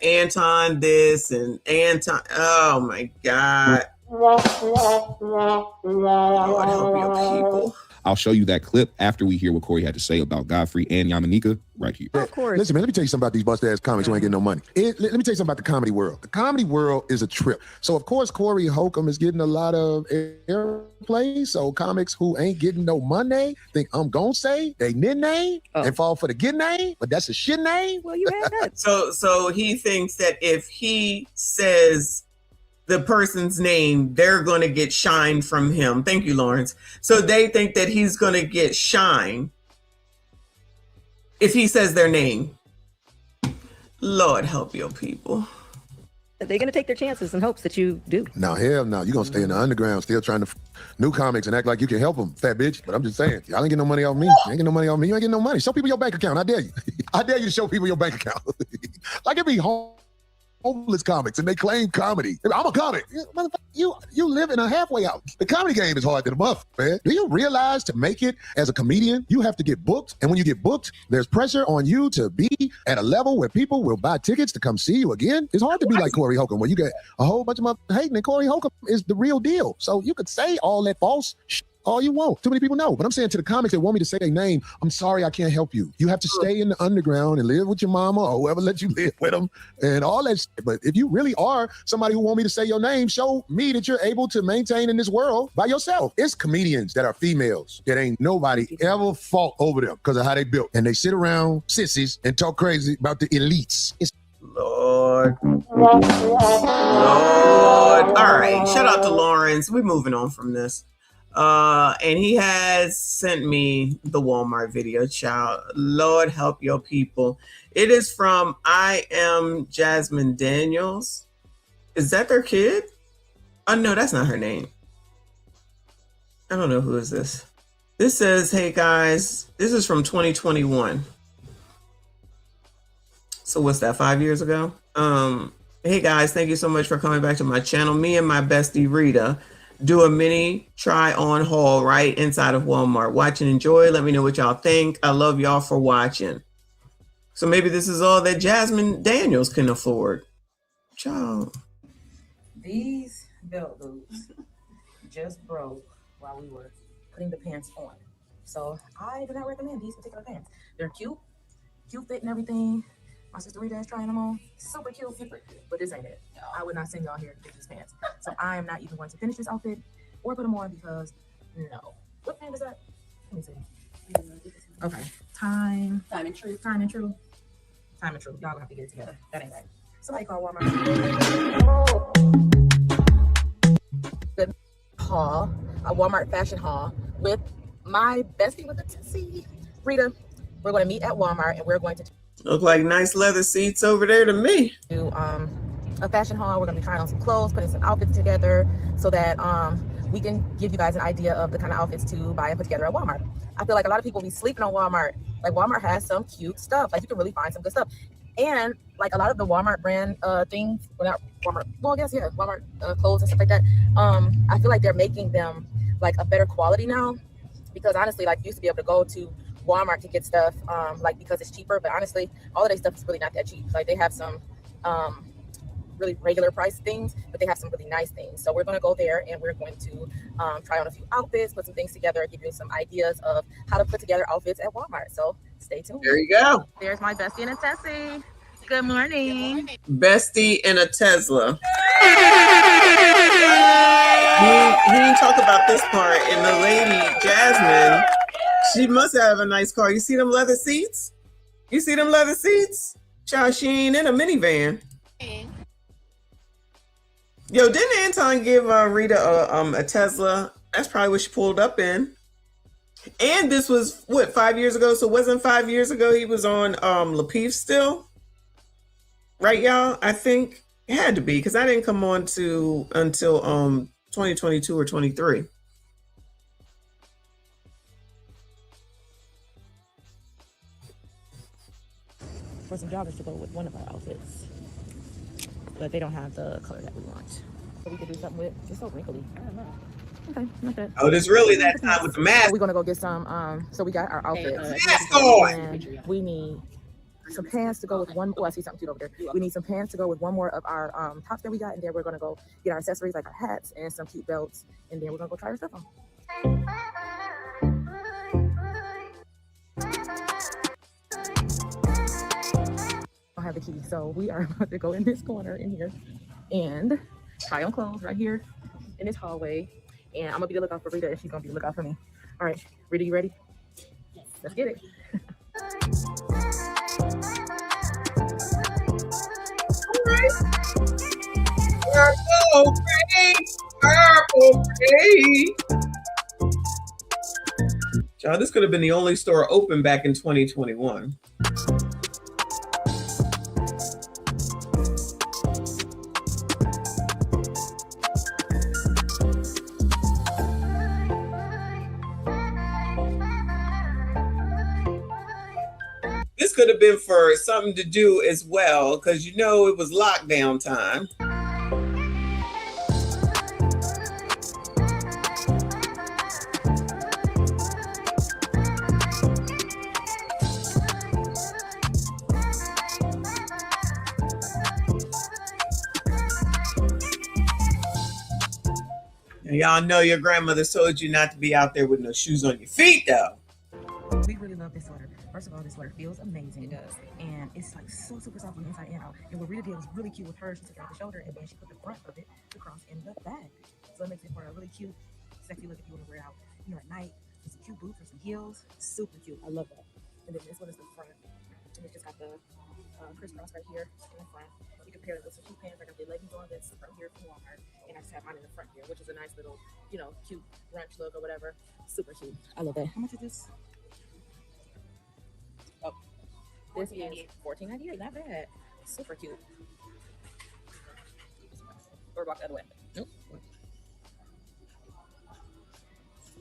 Anton this and Anton. Oh my God. Lord help your people. I'll show you that clip after we hear what Corey had to say about Godfrey and Yamika right here. Of course. Listen, man, let me tell you something about these bust-ass comics who ain't getting no money. Let me tell you something about the comedy world. The comedy world is a trip. So, of course, Corey Holcomb is getting a lot of airplay. So comics who ain't getting no money think I'm going to say they name and fall for the good name, but that's a shit name. Well, you had that. So he thinks that if he says the person's name, they're going to get shine from him. Thank you, Lawrence. So they think that he's going to get shine if he says their name. Lord help your people. They're going to take their chances in hopes that you do. No, hell no. You're going to stay in the underground still trying to new comics and act like you can help them, fat bitch. But I'm just saying, y'all ain't getting no money off me. You ain't getting no money off me. You ain't getting no money. Show people your bank account. I dare you. I dare you to show people your bank account. Like it be homeless comics and they claim comedy. I'm a comic. You live in a halfway out. The comedy game is hard to the muff, man. Do you realize to make it as a comedian, you have to get booked? And when you get booked, there's pressure on you to be at a level where people will buy tickets to come see you again. It's hard to be like Corey Holcomb, where you get a whole bunch of motherfuckers hating, and Corey Holcomb is the real deal. So you could say all that false shit all you want. Too many people know. But I'm saying to the comics that want me to say their name, I'm sorry, I can't help you. You have to stay in the underground and live with your mama or whoever let you live with them and all that shit. But if you really are somebody who want me to say your name, show me that you're able to maintain in this world by yourself. It's comedians that are females that ain't nobody ever fought over them because of how they built. And they sit around sissies and talk crazy about the elites. Lord. All right. Shout out to Lawrence. We're moving on from this. And he has sent me the Walmart video, child. Lord help your people. It is from Anton Daniels. Is that their kid? Oh no, that's not her name. I don't know who is this. This says, hey guys, this is from 2021. So what's that, 5 years ago? Hey guys, thank you so much for coming back to my channel. Me and my bestie Rita do a mini try on haul right inside of Walmart. Watch and enjoy. Let me know what y'all think. I love y'all for watching. So maybe this is all that Jasmine Daniels can afford. Ciao. These belt loops just broke while we were putting the pants on. So I do not recommend these particular pants. They're cute fit and everything. My sister Rita is trying them on. Super cute, but this ain't it. I would not send y'all here to get these pants. So I am not even going to finish this outfit or put them on because no. What pant is that? Let me see. Okay. Time and true. Y'all gonna have to get it together. That ain't right. Somebody call Walmart. Good haul, a Walmart fashion haul with my bestie with the Tessie, Rita. We're going to meet at Walmart and we're going to Look like nice leather seats over there to me. do a fashion haul. We're going to be trying on some clothes, putting some outfits together so that we can give you guys an idea of the kind of outfits to buy and put together at Walmart. I feel like a lot of people be sleeping on Walmart. Like Walmart has some cute stuff. Like you can really find some good stuff. And like a lot of the Walmart brand things, well not Walmart, well I guess yeah, Walmart clothes and stuff like that. I feel like they're making them like a better quality now. Because honestly, like you used to be able to go to Walmart to get stuff like because it's cheaper, but honestly, all of their stuff is really not that cheap. Like they have some really regular price things, but they have some really nice things. So we're going to go there and we're going to try on a few outfits, put some things together, give you some ideas of how to put together outfits at Walmart. So stay tuned. There you go. There's my bestie and a Tessie. Good morning. Bestie in a Tesla. He didn't talk about this part. And the lady, Jasmine, she must have a nice car. You see them leather seats? You see them leather seats? Child, she ain't in a minivan. Yo, didn't Anton give Rita a Tesla? That's probably what she pulled up in. And this was, what, 5 years ago? So wasn't 5 years ago he was on Lapeef still? Right, y'all? I think it had to be because I didn't come on until 2022 or 23. For some joggers to go with one of our outfits, but they don't have the color that we want. So we could do something with. It's so wrinkly. I don't know. Okay, not that. Oh, there's really that time with the mask. So we're gonna go get some. So we got our outfits. Mask on. And we need some pants to go with one. Oh, I see something cute over there. We need some pants to go with one more of our tops that we got, and then we're gonna go get our accessories like our hats and some cute belts, and then we're gonna go try our stuff on. I have the key, so we are about to go in this corner in here and try on clothes right here in this hallway. And I'm gonna be the lookout for Rita, and she's gonna be the lookout for me. All right, Rita, you ready? Yes. Let's get it. Purple rain, purple rain. John, this could have been the only store open back in 2021. This could have been for something to do as well, because you know it was lockdown time. And y'all know your grandmother told you not to be out there with no shoes on your feet, though. We really love this sweater. First of all, this sweater feels amazing. It does. And it's like so super soft from the inside and out. And what Rita did was really cute with her. She took it out the shoulder and then she put the front of it across in the back. So it makes it for a really cute, sexy look if you want to wear it out, you know, at night with some cute boots or some heels. Super cute. I love that. And then this one is the front. And it just got the crisscross right here in the front. You can pair it with some cute pants. I got the leggings on that's from here from Walmart. And I just have mine in the front here, which is a nice little, you know, cute brunch look or whatever. Super cute. I love that. How much is this? Oh, this is $14.98. Not bad. Super cute. Or walk the other way. Nope.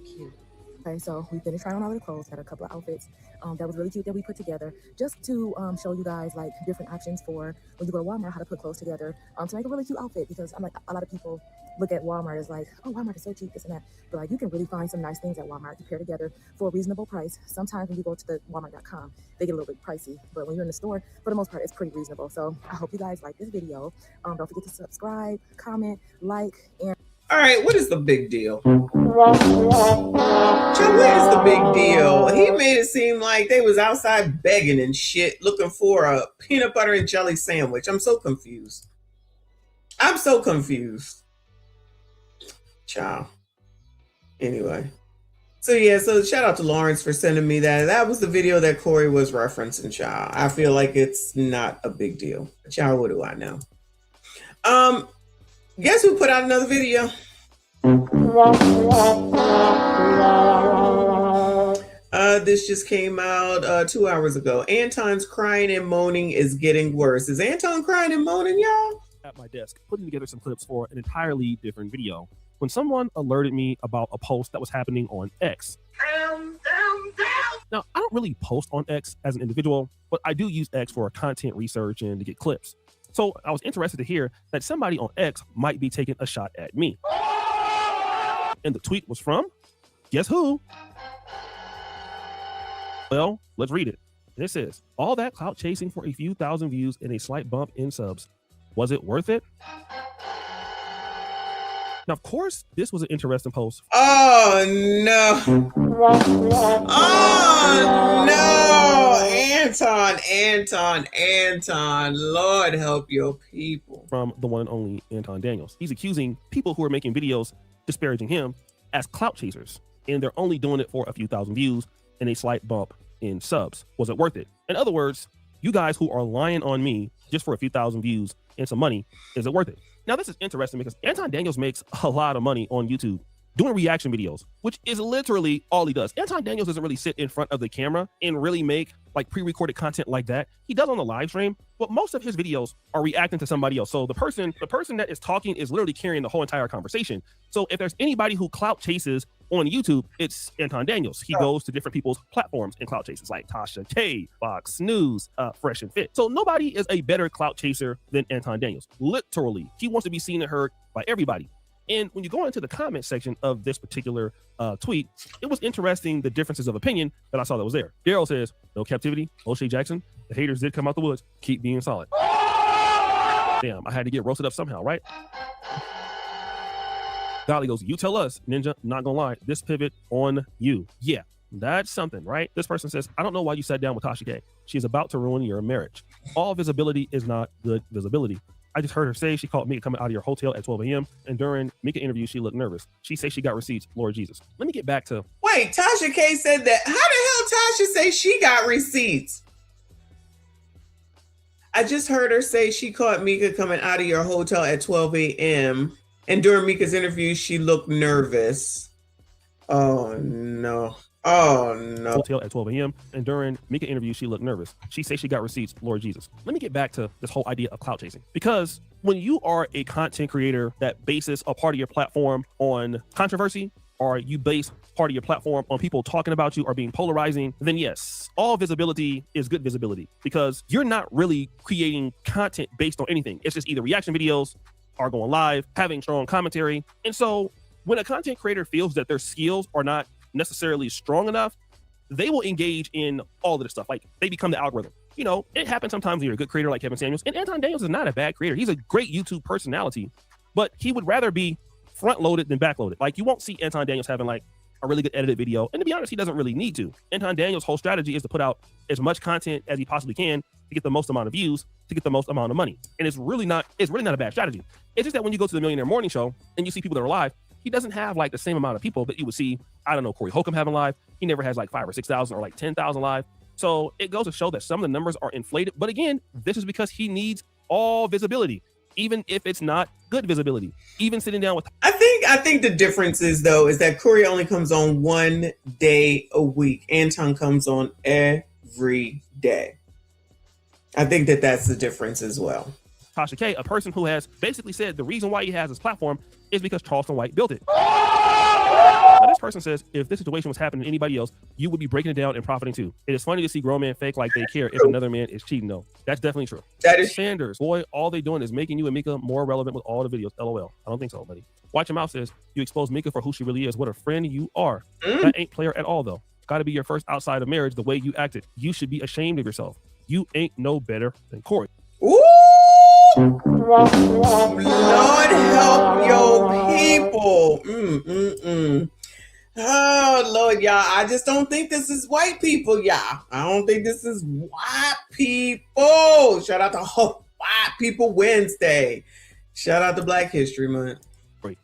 Cute. Okay, so we finished trying on all the clothes. Got a couple of outfits that was really cute that we put together just to show you guys like different options for when you go to Walmart, how to put clothes together to make a really cute outfit. Because I'm like, a lot of people look at Walmart as like, oh, Walmart is so cheap, this and that. But like, you can really find some nice things at Walmart to pair together for a reasonable price. Sometimes when you go to the Walmart.com, they get a little bit pricey. But when you're in the store, for the most part, it's pretty reasonable. So I hope you guys like this video. Don't forget to subscribe, comment, like, and all right, what is the big deal? Joe, what is the big deal? He made it seem like they was outside begging and shit, looking for a peanut butter and jelly sandwich. I'm so confused. I'm so confused. Ciao. Anyway. So shout out to Lawrence for sending me that. That was the video that Corey was referencing, child. I feel like it's not a big deal. Child, what do I know? Guess who put out another video? This just came out 2 hours ago. Anton's crying and moaning is getting worse. Is Anton crying and moaning, y'all? At my desk, putting together some clips for an entirely different video, when someone alerted me about a post that was happening on X. Now, I don't really post on X as an individual, but I do use X for content research and to get clips. So I was interested to hear that somebody on X might be taking a shot at me. And the tweet was from, guess who? Well, let's read it. And it says, all that clout chasing for a few thousand views and a slight bump in subs. Was it worth it? Now, of course, this was an interesting post. Oh, no. Oh, no. Anton. Lord help your people. From the one and only Anton Daniels. He's accusing people who are making videos disparaging him as clout chasers. And they're only doing it for a few thousand views and a slight bump in subs. Was it worth it? In other words, you guys who are lying on me just for a few thousand views and some money, is it worth it? Now, this is interesting because Anton Daniels makes a lot of money on YouTube doing reaction videos, which is literally all he does. Anton Daniels doesn't really sit in front of the camera and really make like pre-recorded content like that. He does on the live stream, but most of his videos are reacting to somebody else. So the person that is talking is literally carrying the whole entire conversation. So if there's anybody who clout chases on YouTube, it's Anton Daniels. He goes to different people's platforms and clout chases like Tasha K, Fox News, Fresh and Fit. So nobody is a better clout chaser than Anton Daniels. Literally, he wants to be seen and heard by everybody. And when you go into the comment section of this particular tweet, it was interesting the differences of opinion that I saw that was there. Daryl says, no captivity, O'Shea Jackson. The haters did come out the woods. Keep being solid. Damn, I had to get roasted up somehow, right? Dolly goes, you tell us, Ninja, not gonna lie, this pivot on you. Yeah, that's something, right? This person says, I don't know why you sat down with Tasha K. She is about to ruin your marriage. All visibility is not good visibility. I just heard her say she called Micca coming out of your hotel at 12 a.m. And during Micca interview, she looked nervous. She said she got receipts. Lord Jesus. Let me get back to... Wait, Tasha K said that. How the hell Tasha say she got receipts? I just heard her say she caught Micca coming out of your hotel at 12 a.m. And during Micca's interview, she looked nervous. Oh, no. Oh, no. Hotel at 12 a.m. And during Micca interview, she looked nervous. She said she got receipts. Lord Jesus. Let me get back to this whole idea of clout chasing. Because when you are a content creator that bases a part of your platform on controversy, or you base part of your platform on people talking about you or being polarizing, then yes, all visibility is good visibility because you're not really creating content based on anything. It's just either reaction videos or going live, having strong commentary. And so when a content creator feels that their skills are not necessarily strong enough, they will engage in all of this stuff. Like they become the algorithm. You know, it happens sometimes when you're a good creator like Kevin Samuels. And Anton Daniels is not a bad creator. He's a great YouTube personality, but he would rather be front loaded than back loaded. Like you won't see Anton Daniels having like a really good edited video. And to be honest, he doesn't really need to. Anton Daniels' whole strategy is to put out as much content as he possibly can to get the most amount of views, to get the most amount of money. And it's really not a bad strategy. It's just that when you go to the Millionaire Morning Show and you see people that are live, he doesn't have like the same amount of people that you would see, I don't know, Corey Holcomb having live. He never has like 5,000 or 6,000 or like 10,000 live. So it goes to show that some of the numbers are inflated. But again, this is because he needs all visibility, even if it's not good visibility. Even sitting down with... I think the difference is, though, is that Corey only comes on 1 day a week. Anton comes on every day. I think that that's the difference as well. Tasha K, a person who has basically said the reason why he has his platform is because Charleston White built it. Now, this person says, if this situation was happening to anybody else, you would be breaking it down and profiting too. It is funny to see grown men fake like they care if another man is cheating, though. That's definitely true. That is Sanders. Boy, all they doing is making you and Micca more relevant with all the videos. LOL. I don't think so, buddy. Watch Your Mouth says, you expose Micca for who she really is. What a friend you are. That ain't player at all, though. Got to be your first outside of marriage the way you acted. You should be ashamed of yourself. You ain't no better than Corey. Ooh! Lord help your people. Oh, Lord, y'all. I just don't think this is white people, y'all. I don't think this is white people. Shout out to White People Wednesday. Shout out to Black History Month.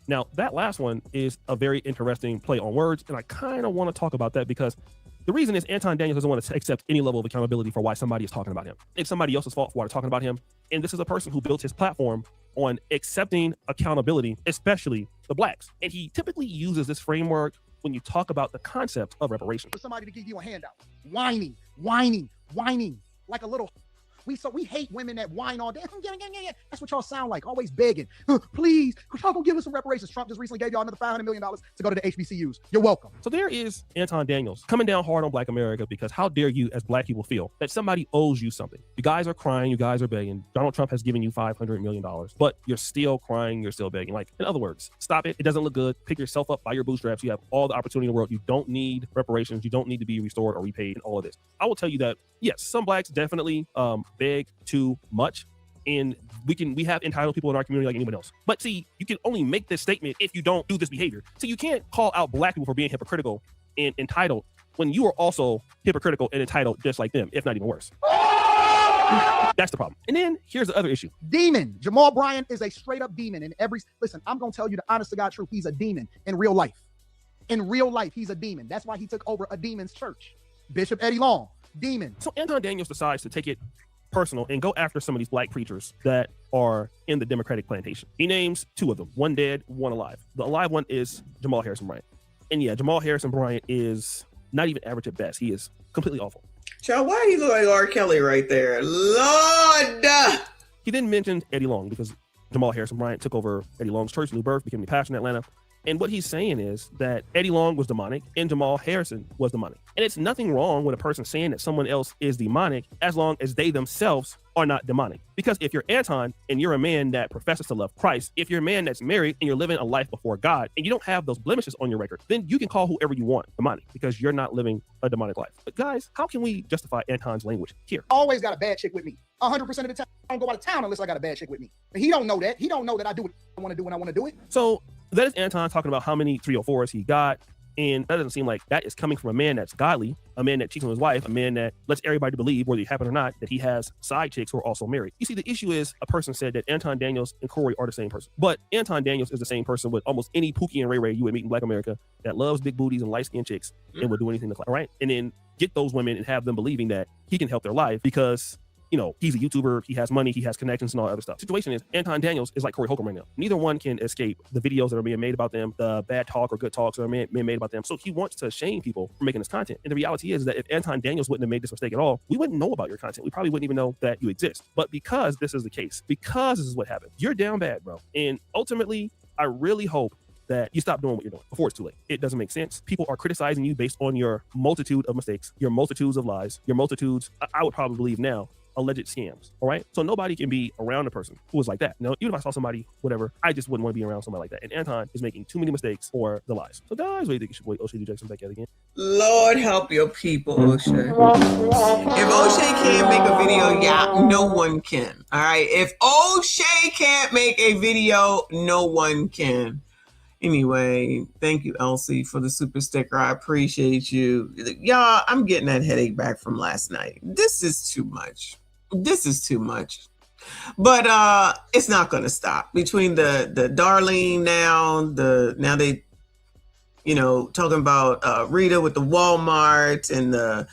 Now, that last one is a very interesting play on words, and I kind of want to talk about that because the reason is Anton Daniels doesn't want to accept any level of accountability for why somebody is talking about him. It's somebody else's fault for why they're talking about him. And this is a person who built his platform on accepting accountability, especially the blacks. And he typically uses this framework when you talk about the concept of reparations. For somebody to give you a handout, whining like a little. We hate women that whine all day. That's what y'all sound like, always begging. Please, y'all gonna give us some reparations. Trump just recently gave y'all another $500 million to go to the HBCUs. You're welcome. So there is Anton Daniels coming down hard on Black America because how dare you as Black people feel that somebody owes you something. You guys are crying, you guys are begging. Donald Trump has given you $500 million, but you're still crying, you're still begging. Like, in other words, stop it. It doesn't look good. Pick yourself up by your bootstraps. You have all the opportunity in the world. You don't need reparations. You don't need to be restored or repaid and all of this. I will tell you that, yes, some Blacks definitely beg too much, and we have entitled people in our community like anyone else. But see, you can only make this statement if you don't do this behavior. So you can't call out Black people for being hypocritical and entitled when you are also hypocritical and entitled just like them, if not even worse. That's the problem. And then here's the other issue. Demon. Jamal Bryant is a straight up demon. And listen, I'm gonna tell you the honest to God truth. He's a demon in real life. In real life, he's a demon. That's why he took over a demon's church. Bishop Eddie Long, demon. So Anton Daniels decides to take it personal and go after some of these Black preachers that are in the Democratic plantation. He names two of them, one dead, one alive. The alive one is Jamal Harrison Bryant. And yeah, Jamal Harrison Bryant is not even average at best. He is completely awful. Child, why do you look like R. Kelly right there? Lord! He then mentioned Eddie Long because Jamal Harrison Bryant took over Eddie Long's church, New Birth, became the pastor in Atlanta. And what he's saying is that Eddie Long was demonic and Jamal Harrison was demonic. And it's nothing wrong with a person saying that someone else is demonic as long as they themselves are not demonic. Because if you're Anton and you're a man that professes to love Christ, if you're a man that's married and you're living a life before God and you don't have those blemishes on your record, then you can call whoever you want demonic because you're not living a demonic life. But guys, how can we justify Anton's language here? Always got a bad chick with me. 100% of the time, I don't go out of town unless I got a bad chick with me. And he don't know that. He don't know that I do what I want to do when I want to do it. So that is Anton talking about how many 304s he got. And that doesn't seem like that is coming from a man that's godly, a man that cheats on his wife, a man that lets everybody believe, whether it happen or not, that he has side chicks who are also married. You see, the issue is a person said that Anton Daniels and Corey are the same person. But Anton Daniels is the same person with almost any Pookie and Ray Ray you would meet in Black America that loves big booties and light-skinned chicks and will do anything to clap, right? And then get those women and have them believing that he can help their life because, you know, he's a YouTuber, he has money, he has connections and all that other stuff. Situation is, Anton Daniels is like Corey Holcomb right now. Neither one can escape the videos that are being made about them, the bad talk or good talks that are being made about them. So he wants to shame people for making this content. And the reality is that if Anton Daniels wouldn't have made this mistake at all, we wouldn't know about your content. We probably wouldn't even know that you exist. But because this is the case, because this is what happened, you're down bad, bro. And ultimately, I really hope that you stop doing what you're doing before it's too late. It doesn't make sense. People are criticizing you based on your multitude of mistakes, your multitudes of lies, your multitudes, I would probably believe now, alleged scams. All right. So nobody can be around a person who is like that. You know, even if I saw somebody, whatever, I just wouldn't want to be around somebody like that. And Anton is making too many mistakes for the lies. So guys, what do you think you should wait O'Shea Jackson back at again? Lord help your people, O'Shea. If O'Shea can't make a video, yeah, no one can. All right. If O'Shea can't make a video, no one can. Anyway, thank you, Elsie, for the super sticker. I appreciate you. Y'all, I'm getting that headache back from last night. This is too much. This is too much. But it's not going to stop. Between the Darlene now they, you know, talking about Rita with the Walmart and the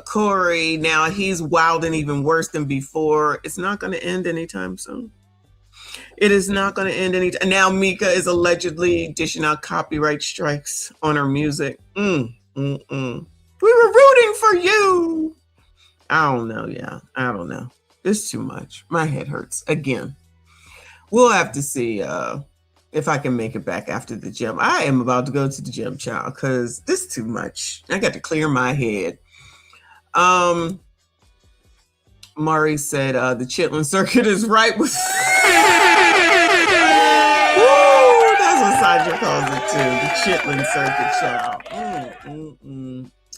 Corey. Now he's wilding even worse than before. It's not going to end anytime soon. It is not going to end anytime. Now Micca is allegedly dishing out copyright strikes on her music. We were rooting for you. I don't know. Yeah, I don't know. It's too much. My head hurts again. We'll have to see if I can make it back after the gym. I am about to go to the gym, child, because this is too much. I got to clear my head. Mari said the Chitlin circuit is right with. That's what Sandra calls it too. The Chitlin circuit, child.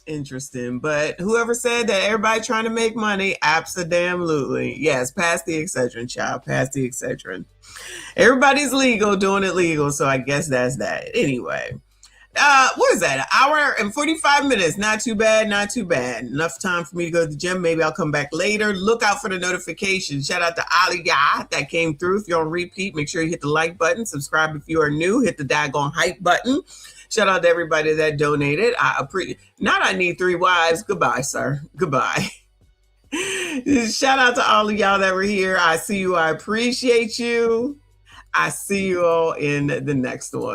Interesting. But whoever said that everybody trying to make money, absolutely. Yes, pass the Excedrin, child. Pass the Excedrin. Everybody's legal, doing it legal. So I guess that's that. Anyway, What is that? An hour and 45 minutes. Not too bad, not too bad. Enough time for me to go to the gym. Maybe I'll come back later. Look out for the notifications. Shout out to Aliyah that came through. If you're on repeat, make sure you hit the like button. Subscribe if you are new. Hit the daggone hype button. Shout out to everybody that donated. Not I need 3 wives. Goodbye, sir. Goodbye. Shout out to all of y'all that were here. I see you. I appreciate you. I see you all in the next one.